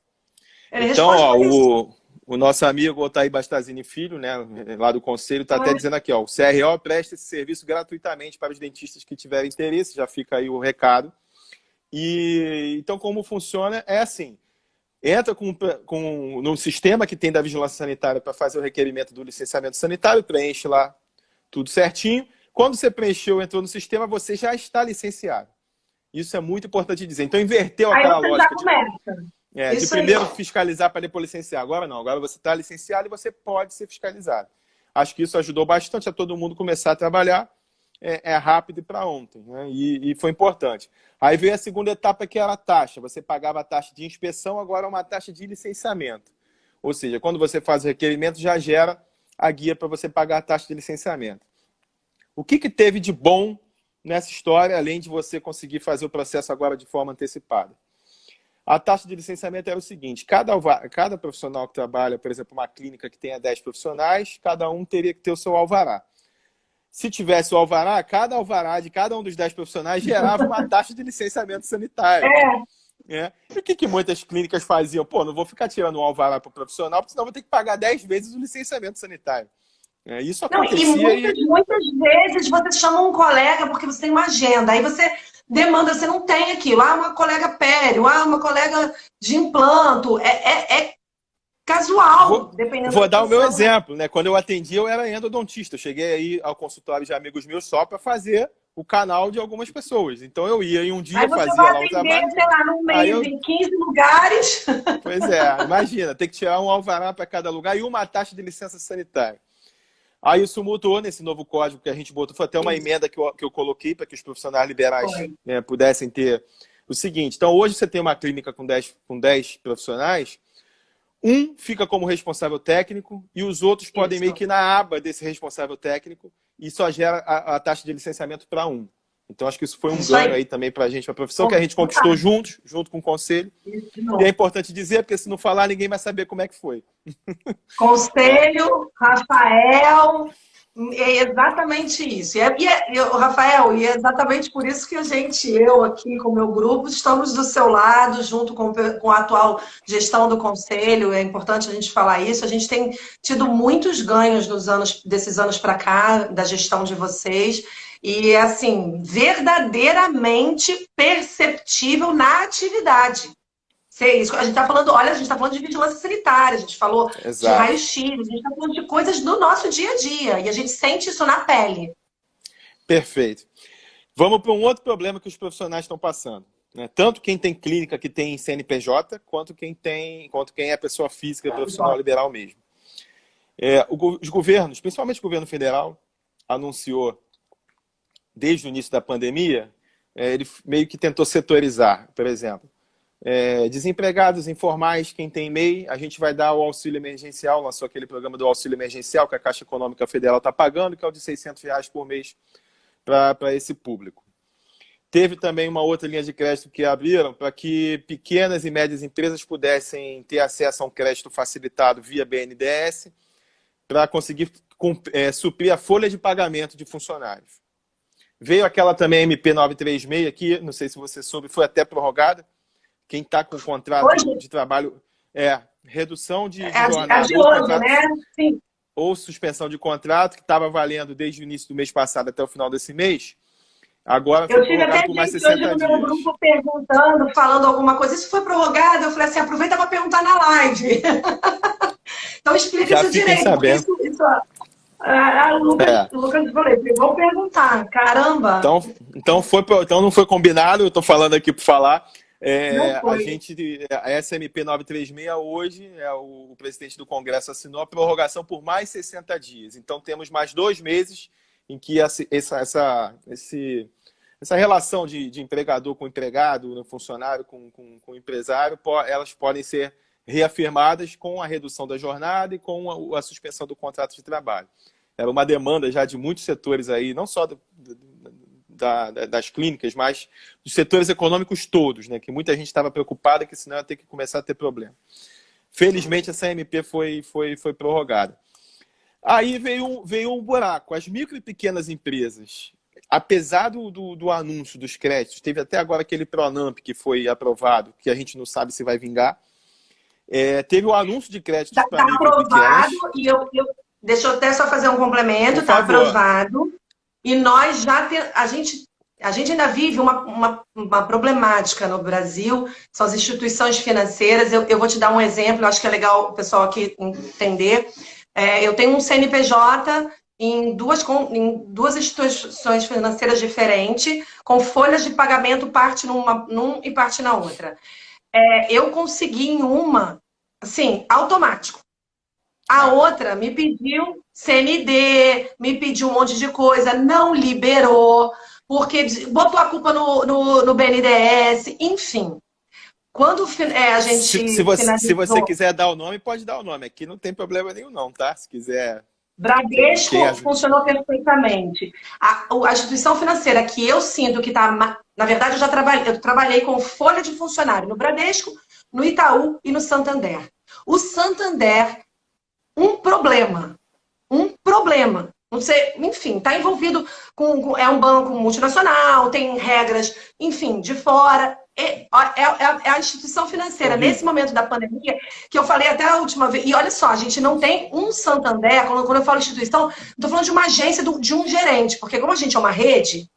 Ele então, responde o nosso amigo Otair Bastazini Filho, né, lá do Conselho, está até dizendo aqui, ó, o CRO presta esse serviço gratuitamente para os dentistas que tiverem interesse, já fica aí o recado. E então, como funciona? É assim, entra no sistema que tem da vigilância sanitária para fazer o requerimento do licenciamento sanitário, preenche lá tudo certinho. Quando você preencheu, entrou no sistema, você já está licenciado. Isso é muito importante dizer. Então, inverteu aquela lógica de primeiro fiscalizar para depois licenciar. Agora não, agora você está licenciado e você pode ser fiscalizado. Acho que isso ajudou bastante a todo mundo começar a trabalhar rápido e para ontem, né? E foi importante. Aí veio a segunda etapa, que era a taxa. Você pagava a taxa de inspeção, agora é uma taxa de licenciamento. Ou seja, quando você faz o requerimento, já gera a guia para você pagar a taxa de licenciamento. O que teve de bom nessa história, além de você conseguir fazer o processo agora de forma antecipada? A taxa de licenciamento era o seguinte, cada profissional que trabalha, por exemplo, uma clínica que tenha 10 profissionais, cada um teria que ter o seu alvará. Se tivesse o alvará, cada alvará de cada um dos 10 profissionais gerava uma taxa de licenciamento sanitário. E o que muitas clínicas faziam? Pô, não vou ficar tirando um alvará para o profissional, porque senão vou ter que pagar 10 vezes o licenciamento sanitário. Isso acontecia. E muitas vezes você chama um colega porque você tem uma agenda, aí você demanda, você não tem aquilo. Uma colega pério, uma colega de implanto. É casual, dependendo. Vou dar o meu exemplo, né? Quando eu atendi, eu era endodontista. Eu cheguei aí ao consultório de amigos meus só para fazer o canal de algumas pessoas. Então eu ia em um dia, fazia lá o trabalho. Sei lá, num mês, em 15 lugares. Pois é, imagina, tem que tirar um alvará para cada lugar e uma taxa de licença sanitária. Aí isso mudou nesse novo código que a gente botou. Foi até uma emenda que eu coloquei para que os profissionais liberais pudessem ter o seguinte. Então, hoje você tem uma clínica com 10 profissionais, um fica como responsável técnico e os outros podem meio que ir na aba desse responsável técnico e só gera a taxa de licenciamento para um. Então, acho que isso foi um ganho aí também para a gente, para a profissão, que a gente conquistou junto com o Conselho. E é importante dizer, porque se não falar, ninguém vai saber como é que foi. Conselho, Rafael, é exatamente isso. Rafael, e é exatamente por isso que eu aqui com o meu grupo, estamos do seu lado, junto com a atual gestão do Conselho. É importante a gente falar isso. A gente tem tido muitos ganhos desses anos para cá, da gestão de vocês. E, assim, verdadeiramente perceptível na atividade. Isso. A gente está falando, olha, a gente está falando de vigilância sanitária, a gente falou de raio-x, a gente está falando de coisas do nosso dia a dia. E a gente sente isso na pele. Perfeito. Vamos para um outro problema que os profissionais estão passando. Né? Tanto quem tem clínica que tem CNPJ, quanto quem é pessoa física, profissional liberal mesmo. Os governos, principalmente o governo federal, anunciou desde o início da pandemia, ele meio que tentou setorizar, por exemplo. Desempregados informais, quem tem MEI, a gente vai dar o auxílio emergencial, lançou aquele programa do auxílio emergencial que a Caixa Econômica Federal está pagando, que é o de R$ 600 por mês para esse público. Teve também uma outra linha de crédito que abriram para que pequenas e médias empresas pudessem ter acesso a um crédito facilitado via BNDES para conseguir suprir a folha de pagamento de funcionários. Veio aquela também MP 936 aqui, não sei se você soube, foi até prorrogada. Quem está com contrato de trabalho, redução de jornada ou suspensão de contrato, que estava valendo desde o início do mês passado até o final desse mês, agora foi prorrogado por mais 60 dias. Eu tive até gente hoje no meu grupo perguntando, falando alguma coisa, isso foi prorrogado? Eu falei assim, aproveita para perguntar na live. Então explica isso direito, porque isso Lucas falei, vamos perguntar, caramba. Então não foi combinado, eu estou falando aqui para falar. A SMP 936 hoje, o presidente do Congresso assinou a prorrogação por mais 60 dias. Então temos mais 2 meses em que essa relação de empregador com empregado, funcionário com empresário, elas podem ser reafirmadas com a redução da jornada e com a suspensão do contrato de trabalho. Era uma demanda já de muitos setores aí, não só das clínicas, mas dos setores econômicos todos, né? Que muita gente estava preocupada que senão ia ter que começar a ter problema. Felizmente essa MP foi prorrogada. Aí veio um buraco. As micro e pequenas empresas, apesar do anúncio dos créditos, teve até agora aquele Pronamp que foi aprovado, que a gente não sabe se vai vingar. Teve o anúncio de créditos para micro e pequenas. Deixa eu até só fazer um complemento, está aprovado. E nós a gente ainda vive uma problemática no Brasil, são as instituições financeiras. Eu vou te dar um exemplo, eu acho que é legal o pessoal aqui entender. Eu tenho um CNPJ em duas instituições financeiras diferentes, com folhas de pagamento, parte num e parte na outra. Eu consegui em uma, assim, automático. A outra me pediu CND, me pediu um monte de coisa, não liberou, porque botou a culpa no BNDES, enfim. Quando a gente se você quiser dar o nome, pode dar o nome. Aqui não tem problema nenhum não, tá? Se quiser... Bradesco funcionou perfeitamente. A instituição financeira que eu sinto que está... Na verdade, eu trabalhei com folha de funcionário no Bradesco, no Itaú e no Santander. O Santander... Um problema. Não sei, enfim, está envolvido é um banco multinacional, tem regras, enfim, de fora. É a instituição financeira, nesse momento da pandemia, que eu falei até a última vez. E olha só, a gente não tem um Santander, quando eu falo instituição, estou falando de uma agência, de um gerente, porque como a gente é uma rede,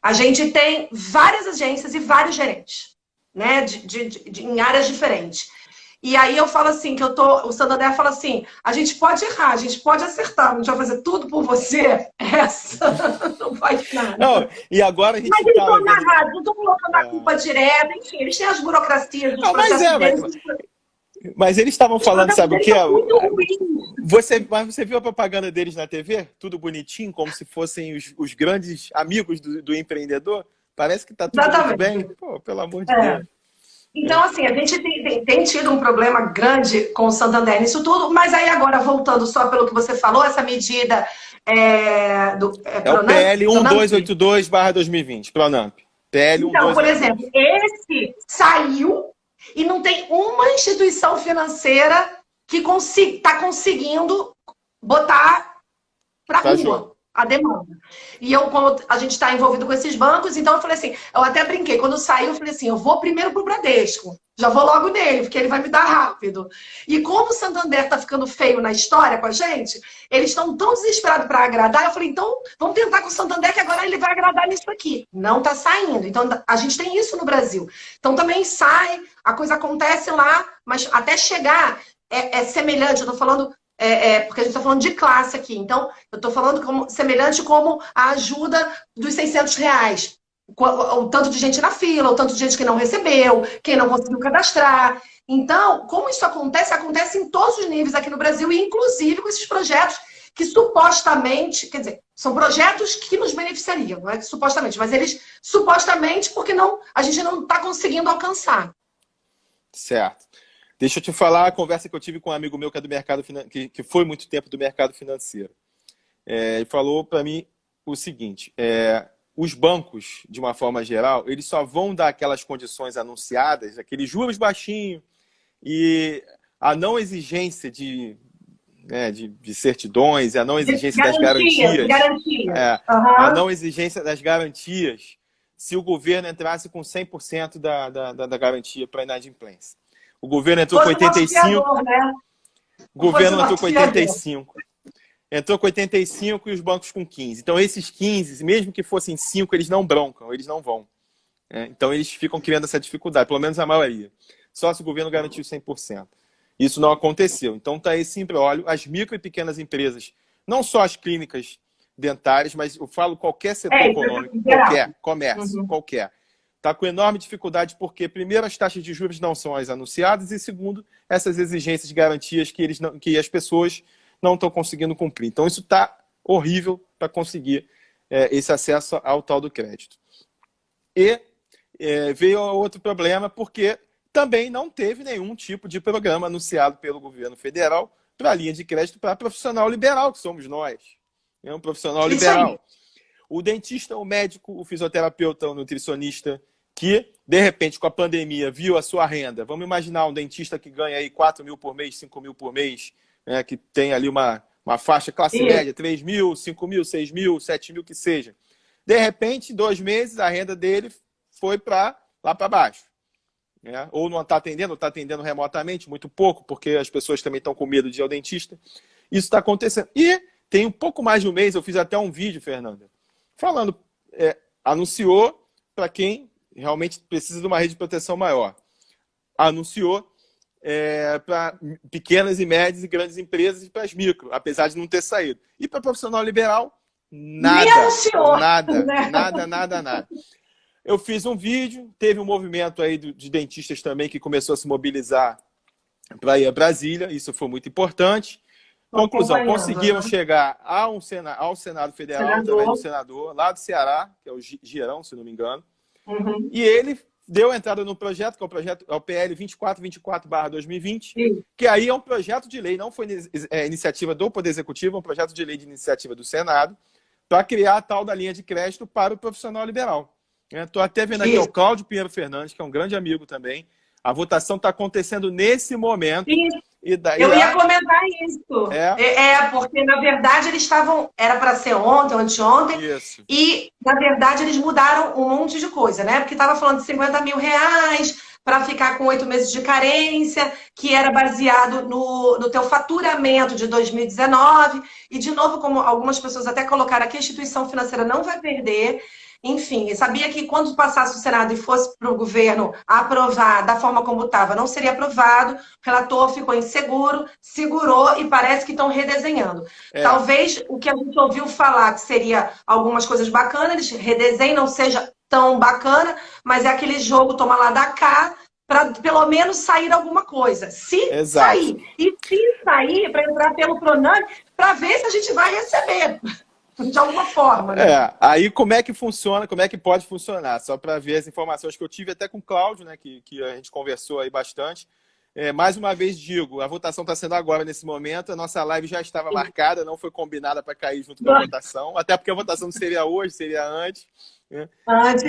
a gente tem várias agências e vários gerentes, né, em áreas diferentes. E aí eu falo assim, o Santander fala assim, a gente pode errar, a gente pode acertar, a gente vai fazer tudo por você, essa não faz nada. Não, e agora a gente mas eles estão narrados, não estão colocando a culpa direta, enfim, eles têm as burocracias dos processos deles. Mas eles estavam falando, sabe o que é? Você viu a propaganda deles na TV? Tudo bonitinho, como se fossem os grandes amigos do empreendedor? Parece que está tudo muito bem. Pô, pelo amor de Deus. Então, assim, a gente tem tido um problema grande com o Santander nisso tudo, mas aí agora, voltando só pelo que você falou, essa medida é o PL 1282/2020, Pronamp. PL 1282. Então, por exemplo, esse saiu e não tem uma instituição financeira que está conseguindo botar para a rua a demanda. E como a gente está envolvido com esses bancos, então eu falei assim, eu até brinquei, quando saiu, eu falei assim, eu vou primeiro pro Bradesco, já vou logo nele, porque ele vai me dar rápido. E como o Santander está ficando feio na história com a gente, eles estão tão desesperados para agradar, eu falei, então vamos tentar com o Santander, que agora ele vai agradar nisso aqui. Não está saindo. Então a gente tem isso no Brasil. Então também sai, a coisa acontece lá, mas até chegar é semelhante, eu estou falando... porque a gente está falando de classe aqui. Então, eu estou falando semelhante como a ajuda dos R$600. O tanto de gente na fila, o tanto de gente que não recebeu, quem não conseguiu cadastrar. Então, como isso acontece em todos os níveis aqui no Brasil, e inclusive com esses projetos que supostamente, quer dizer, são projetos que nos beneficiariam, não é supostamente, mas eles supostamente porque a gente não está conseguindo alcançar. Certo. Deixa eu te falar a conversa que eu tive com um amigo meu que é do mercado que foi muito tempo do mercado financeiro. Ele falou para mim o seguinte: os bancos, de uma forma geral, eles só vão dar aquelas condições anunciadas, aqueles juros baixinhos e a não exigência de certidões, a não exigência das garantias. A não exigência das garantias se o governo entrasse com 100% da garantia para inadimplência. O governo entrou com 85%. Né? O governo entrou com 85%. Entrou com 85% e os bancos com 15%. Então, esses 15%, mesmo que fossem 5%, eles não broncam, eles não vão. Então, eles ficam criando essa dificuldade, pelo menos a maioria. Só se o governo garantiu 100%. Isso não aconteceu. Então, está aí sempre, olho, as micro e pequenas empresas, não só as clínicas dentárias, mas eu falo qualquer setor econômico, qualquer, comércio, qualquer. Está com enorme dificuldade porque, primeiro, as taxas de juros não são as anunciadas e, segundo, essas exigências de garantias que as pessoas não estão conseguindo cumprir. Então, isso está horrível para conseguir esse acesso ao tal do crédito. E veio outro problema porque também não teve nenhum tipo de programa anunciado pelo governo federal para a linha de crédito para profissional liberal, que somos nós. É um profissional liberal. O dentista, o médico, o fisioterapeuta, o nutricionista, que, de repente, com a pandemia, viu a sua renda. Vamos imaginar um dentista que ganha aí 4 mil por mês, 5 mil por mês, que tem ali uma faixa classe média, 3 mil, 5 mil, 6 mil, 7 mil, que seja. De repente, em 2 meses, a renda dele foi lá para baixo. Ou não está atendendo, ou está atendendo remotamente, muito pouco, porque as pessoas também estão com medo de ir ao dentista. Isso está acontecendo. E tem um pouco mais de um mês, eu fiz até um vídeo, Fernanda, falando, anunciou para quem realmente precisa de uma rede de proteção maior. Anunciou para pequenas e médias e grandes empresas e para as micro, apesar de não ter saído. E para profissional liberal, nada. Nada. Eu fiz um vídeo, teve um movimento aí de dentistas também que começou a se mobilizar para ir a Brasília, isso foi muito importante. Conclusão, conseguiram chegar ao Senado Federal, através do senador, lá do Ceará, que é o Girão, se não me engano, e ele deu entrada no projeto, que é o PL 2424/2020, que aí é um projeto de lei, não foi iniciativa do Poder Executivo, é um projeto de lei de iniciativa do Senado, para criar a tal da linha de crédito para o profissional liberal. Estou até vendo aqui o Cláudio Pinheiro Fernandes, que é um grande amigo também. A votação está acontecendo nesse momento. E daí, eu ia comentar isso. Porque, na verdade, eles estavam... Era para ser ontem ou anteontem. Isso. E, na verdade, eles mudaram um monte de coisa, né? Porque estava falando de 50 mil reais para ficar com 8 meses de carência, que era baseado no teu faturamento de 2019. E, de novo, como algumas pessoas até colocaram aqui, a instituição financeira não vai perder. Enfim, sabia que quando passasse o Senado e fosse para o governo aprovar da forma como estava, não seria aprovado. O relator ficou inseguro, segurou e parece que estão redesenhando. Talvez o que a gente ouviu falar que seria algumas coisas bacanas, eles redesenhem, não seja tão bacana, mas é aquele jogo toma lá da cá, para pelo menos sair alguma coisa. Se sair. E se sair, para entrar pelo Pronamp, para ver se a gente vai receber. De alguma forma, né? Aí como é que funciona, como é que pode funcionar? Só para ver as informações que eu tive até com o Cláudio, né, que a gente conversou aí bastante. Mais uma vez digo, a votação está sendo agora nesse momento, a nossa live já estava marcada, não foi combinada para cair junto com a votação, até porque a votação não seria hoje, seria antes. Né?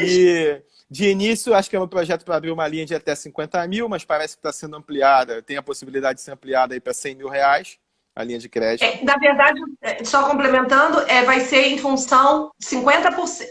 E de início, acho que é um projeto para abrir uma linha de até 50 mil, mas parece que está sendo ampliada, tem a possibilidade de ser ampliada aí para 100 mil reais. A linha de crédito. Na verdade, só complementando, vai ser em função de 50%.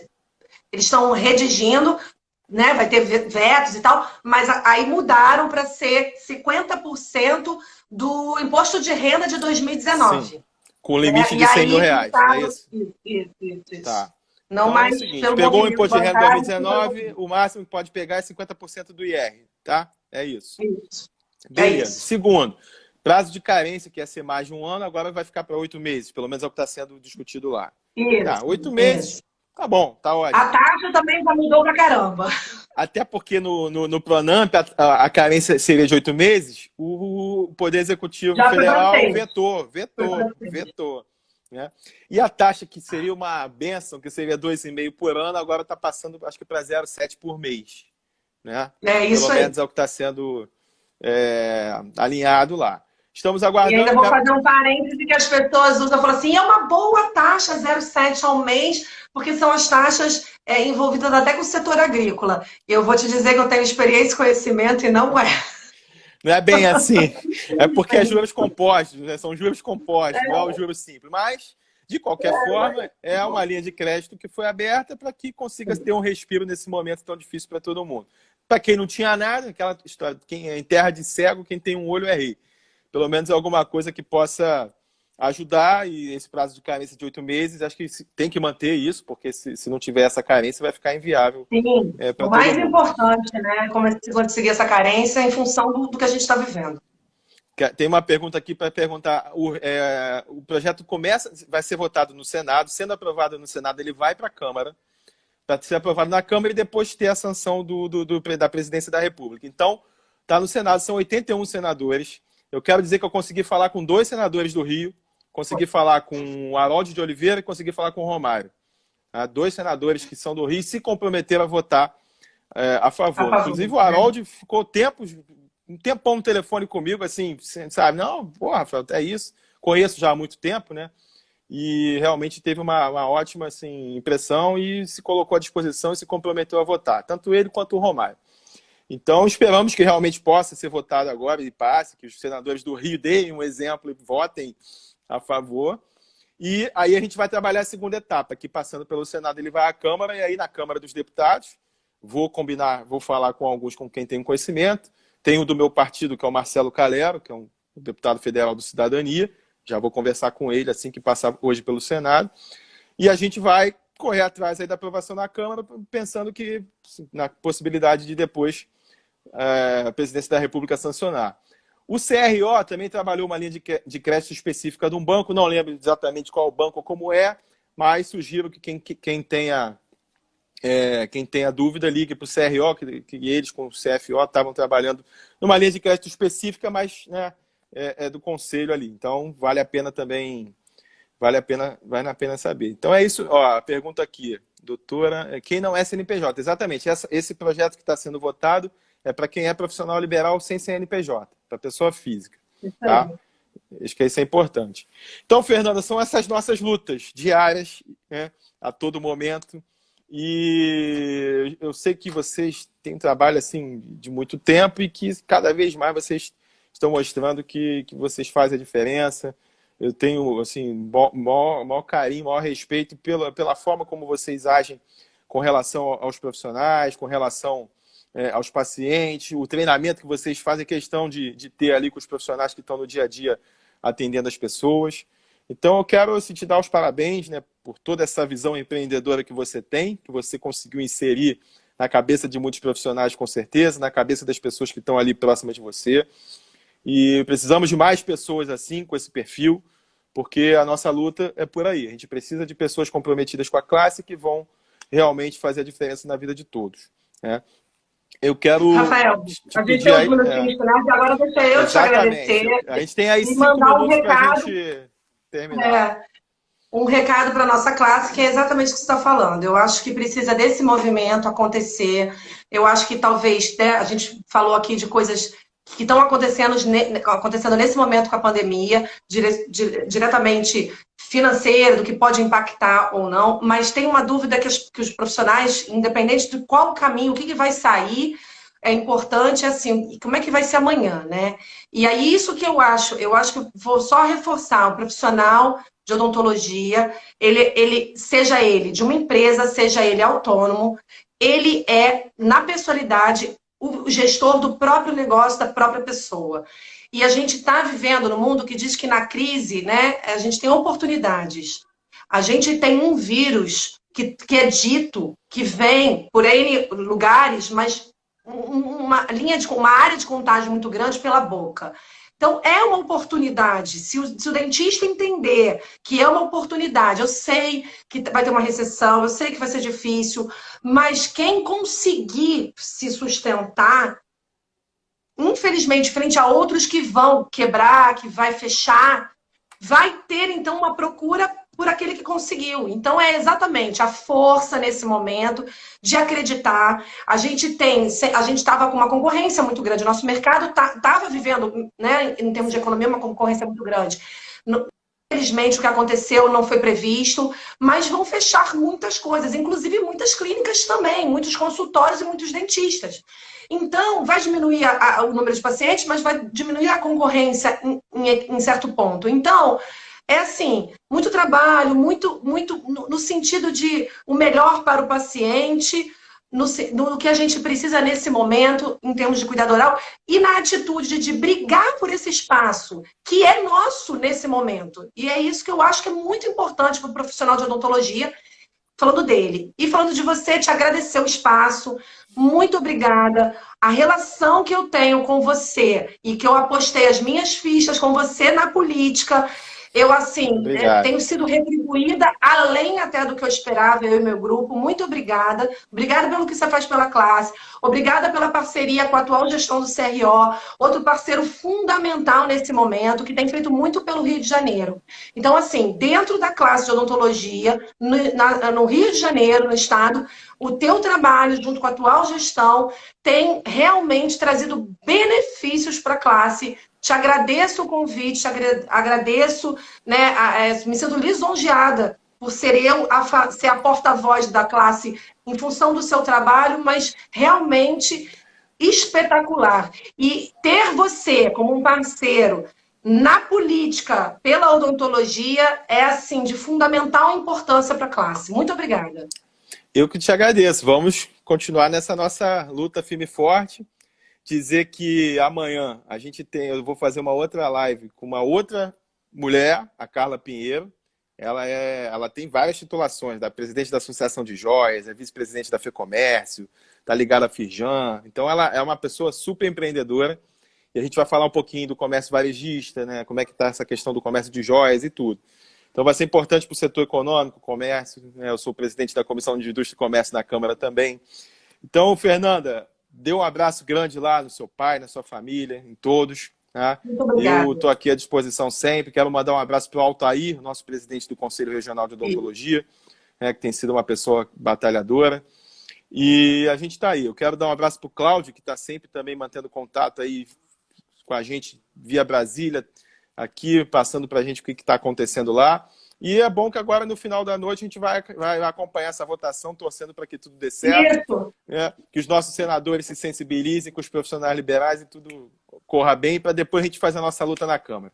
Eles estão redigindo, né? Vai ter vetos e tal, mas aí mudaram para ser 50% do imposto de renda de 2019. Sim. Com limite de 100 mil reais. É isso? Isso. Tá. Não então, mais é o seguinte, pegou o imposto de renda de 2019, o máximo que pode pegar é 50% do IR, tá? É isso. Beleza. Segundo, prazo de carência, que ia ser mais de um ano, agora vai ficar para 8 meses. Pelo menos é o que está sendo discutido lá. Isso. 8 meses, tá bom, tá ótimo. A taxa também já mudou pra caramba. Até porque no Pronamp a carência seria de 8 meses, o Poder Executivo Federal vetou. Né? E a taxa, que seria uma bênção, que seria 2,5 por ano, agora está passando, acho que para 0,7 por mês. Né? Isso Pelo menos é o que está sendo alinhado lá. Estamos E aguardando... ainda vou fazer um parêntese que as pessoas usam, falam assim, é uma boa taxa 0,7 ao mês, porque são as taxas envolvidas até com o setor agrícola. Eu vou te dizer que eu tenho experiência e conhecimento e não é. Não é bem assim. É porque é juros compostos, né? São juros compostos, não é o juro simples. Mas, de qualquer forma, é uma linha de crédito que foi aberta para que consiga ter um respiro nesse momento tão difícil para todo mundo. Para quem não tinha nada, aquela história, quem é em terra de cego, quem tem um olho é rei. Pelo menos alguma coisa que possa ajudar, e esse prazo de carência de 8 meses, acho que tem que manter isso, porque se não tiver essa carência, vai ficar inviável. Sim, o mais importante, né? Como conseguir essa carência em função do que a gente está vivendo. Tem uma pergunta aqui para perguntar. O projeto vai ser votado no Senado, sendo aprovado no Senado, ele vai para a Câmara, para ser aprovado na Câmara e depois ter a sanção da Presidência da República. Então, está no Senado, são 81 senadores. Eu quero dizer que eu consegui falar com 2 senadores do Rio, consegui falar com o Harold de Oliveira e consegui falar com o Romário. 2 senadores que são do Rio se comprometeram a votar a favor. Inclusive, o Harold ficou um tempão no telefone comigo, assim, sabe? Não, porra, Rafael, é isso. Conheço já há muito tempo, né? E realmente teve uma ótima assim, impressão e se colocou à disposição e se comprometeu a votar, tanto ele quanto o Romário. Então, esperamos que realmente possa ser votado agora e passe, que os senadores do Rio deem um exemplo e votem a favor. E aí a gente vai trabalhar a segunda etapa, que passando pelo Senado ele vai à Câmara, e aí na Câmara dos Deputados, vou falar com alguns com quem tem conhecimento. Tem o do meu partido, que é o Marcelo Calero, que é um deputado federal do Cidadania. Já vou conversar com ele assim que passar hoje pelo Senado. E a gente vai correr atrás aí da aprovação na Câmara, pensando que na possibilidade de depois a Presidência da República sancionar. O CRO também trabalhou uma linha de crédito específica de um banco, não lembro exatamente qual banco ou como mas sugiro que quem tenha dúvida ligue para o CRO, que eles com o CFO estavam trabalhando numa linha de crédito específica, mas né, é do conselho ali. Então, vale a pena também, vale a pena saber. Então, é isso. Ó, a pergunta aqui, doutora, quem não é CNPJ? Exatamente, esse projeto que está sendo votado é para quem é profissional liberal sem CNPJ, para pessoa física. Tá? Acho que isso é importante. Então, Fernanda, são essas nossas lutas diárias, né, a todo momento. E eu sei que vocês têm um trabalho assim, de muito tempo e que cada vez mais vocês estão mostrando que vocês fazem a diferença. Eu tenho assim, maior carinho, maior respeito pela forma como vocês agem com relação aos profissionais, com relação aos pacientes, o treinamento que vocês fazem, questão de ter ali com os profissionais que estão no dia a dia atendendo as pessoas. Então, eu quero assim, te dar os parabéns, né, por toda essa visão empreendedora que você tem, que você conseguiu inserir na cabeça de muitos profissionais, com certeza, na cabeça das pessoas que estão ali próximas de você. E precisamos de mais pessoas assim, com esse perfil, porque a nossa luta é por aí. A gente precisa de pessoas comprometidas com a classe que vão realmente fazer a diferença na vida de todos, né? Eu quero... Rafael, a gente tem uns minutinhos finais e agora deixa eu te agradecer. A gente tem aí 5 mandar minutos para a gente terminar. Um recado para a nossa classe, que é exatamente o que você está falando. Eu acho que precisa desse movimento acontecer. Eu acho que talvez, né, a gente falou aqui de coisas que estão acontecendo nesse momento com a pandemia, diretamente financeira, do que pode impactar ou não, mas tem uma dúvida que os profissionais, independente de qual caminho, o que vai sair, é importante, assim, como é que vai ser amanhã, né? E aí, isso que eu acho que vou só reforçar, o profissional de odontologia, seja ele de uma empresa, seja ele autônomo, ele é, na pessoalidade, o gestor do próprio negócio, da própria pessoa. E a gente está vivendo num mundo que diz que na crise, né, a gente tem oportunidades. A gente tem um vírus que é dito, que vem por N lugares, mas uma área de contágio muito grande pela boca. Então, é uma oportunidade. Se o dentista entender que é uma oportunidade, eu sei que vai ter uma recessão, eu sei que vai ser difícil, mas quem conseguir se sustentar, infelizmente, frente a outros que vão quebrar, que vai fechar, vai ter, então, uma procura por aquele que conseguiu. Então, é exatamente a força nesse momento de acreditar. A gente estava com uma concorrência muito grande. O nosso mercado estava vivendo, né, em termos de economia, uma concorrência muito grande. Infelizmente, o que aconteceu não foi previsto, mas vão fechar muitas coisas, inclusive muitas clínicas também, muitos consultórios e muitos dentistas. Então, vai diminuir o número de pacientes, mas vai diminuir a concorrência em certo ponto. Então, é assim, muito trabalho, muito no sentido de o melhor para o paciente, no que a gente precisa nesse momento, em termos de cuidado oral, e na atitude de brigar por esse espaço, que é nosso nesse momento. E é isso que eu acho que é muito importante para o profissional de odontologia, falando dele. E falando de você, te agradecer o espaço, muito obrigada. A relação que eu tenho com você e que eu apostei as minhas fichas com você na política, eu, assim, tenho sido retribuída além até do que eu esperava, eu e meu grupo. Muito obrigada. Obrigada pelo que você faz pela classe. Obrigada pela parceria com a atual gestão do CRO, outro parceiro fundamental nesse momento, que tem feito muito pelo Rio de Janeiro. Então, assim, dentro da classe de odontologia, no Rio de Janeiro, no estado, o teu trabalho, junto com a atual gestão, tem realmente trazido benefícios para a classe. Te agradeço o convite, te agradeço, né, me sinto lisonjeada por ser ser a porta-voz da classe em função do seu trabalho, mas realmente espetacular. E ter você como um parceiro na política pela odontologia é, assim, de fundamental importância para a classe. Muito obrigada. Eu que te agradeço. Vamos continuar nessa nossa luta firme e forte. Dizer que amanhã eu vou fazer uma outra live com uma outra mulher, a Carla Pinheiro. Ela tem várias titulações, da presidente da Associação de Joias, é vice-presidente da FEComércio, está ligada à Firjan. Então ela é uma pessoa super empreendedora. E a gente vai falar um pouquinho do comércio varejista, né? Como é que está essa questão do comércio de joias e tudo. Então vai ser importante para o setor econômico, comércio, né? Eu sou presidente da Comissão de Indústria e Comércio na Câmara também. Então, Fernanda, dê um abraço grande lá no seu pai, na sua família, em todos. Tá? Muito obrigada. Eu estou aqui à disposição sempre. Quero mandar um abraço para o Altair, nosso presidente do Conselho Regional de Odontologia, né, que tem sido uma pessoa batalhadora. E a gente está aí. Eu quero dar um abraço para o Cláudio, que está sempre também mantendo contato aí com a gente via Brasília, aqui passando para a gente o que está acontecendo lá. E é bom que agora, no final da noite, a gente vai acompanhar essa votação, torcendo para que tudo dê certo. Né? Que os nossos senadores se sensibilizem com os profissionais liberais e tudo corra bem, para depois a gente fazer a nossa luta na Câmara.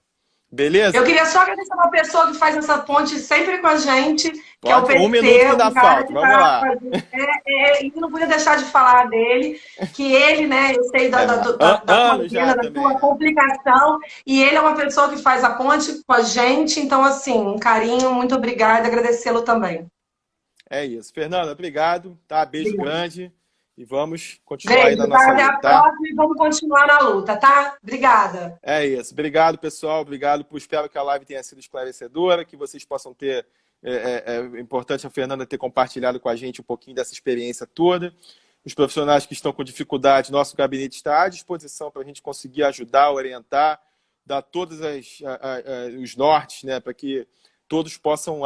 Beleza? Eu queria só agradecer uma pessoa que faz essa ponte sempre com a gente, que é o PT. Um minuto que dá falta, vamos lá. E não podia deixar de falar dele, que ele, né, eu sei da sua complicação, e ele é uma pessoa que faz a ponte com a gente, então, assim, um carinho, muito obrigada, agradecê-lo também. É isso. Fernanda, obrigado, tá? Beijo grande. E vamos continuar aí na nossa luta. Até a próxima e vamos continuar na luta, tá? Obrigada. É isso. Obrigado, pessoal. Obrigado. Espero que a live tenha sido esclarecedora, que vocês possam ter... É importante a Fernanda ter compartilhado com a gente um pouquinho dessa experiência toda. Os profissionais que estão com dificuldade, nosso gabinete está à disposição para a gente conseguir ajudar, orientar, dar todos os nortes, né, para que todos possam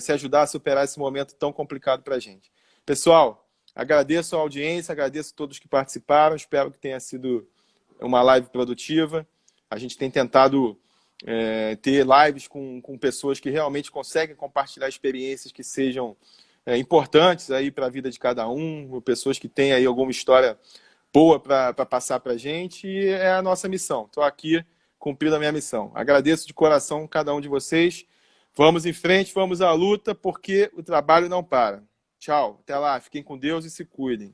se ajudar a superar esse momento tão complicado para a gente. Pessoal, agradeço a audiência, agradeço a todos que participaram, espero que tenha sido uma live produtiva. A gente tem tentado ter lives com pessoas que realmente conseguem compartilhar experiências que sejam importantes aí para a vida de cada um, pessoas que têm aí alguma história boa para passar para a gente, e é a nossa missão. Estou aqui cumprindo a minha missão. Agradeço de coração cada um de vocês. Vamos em frente, vamos à luta, porque o trabalho não para. Tchau, até lá, fiquem com Deus e se cuidem.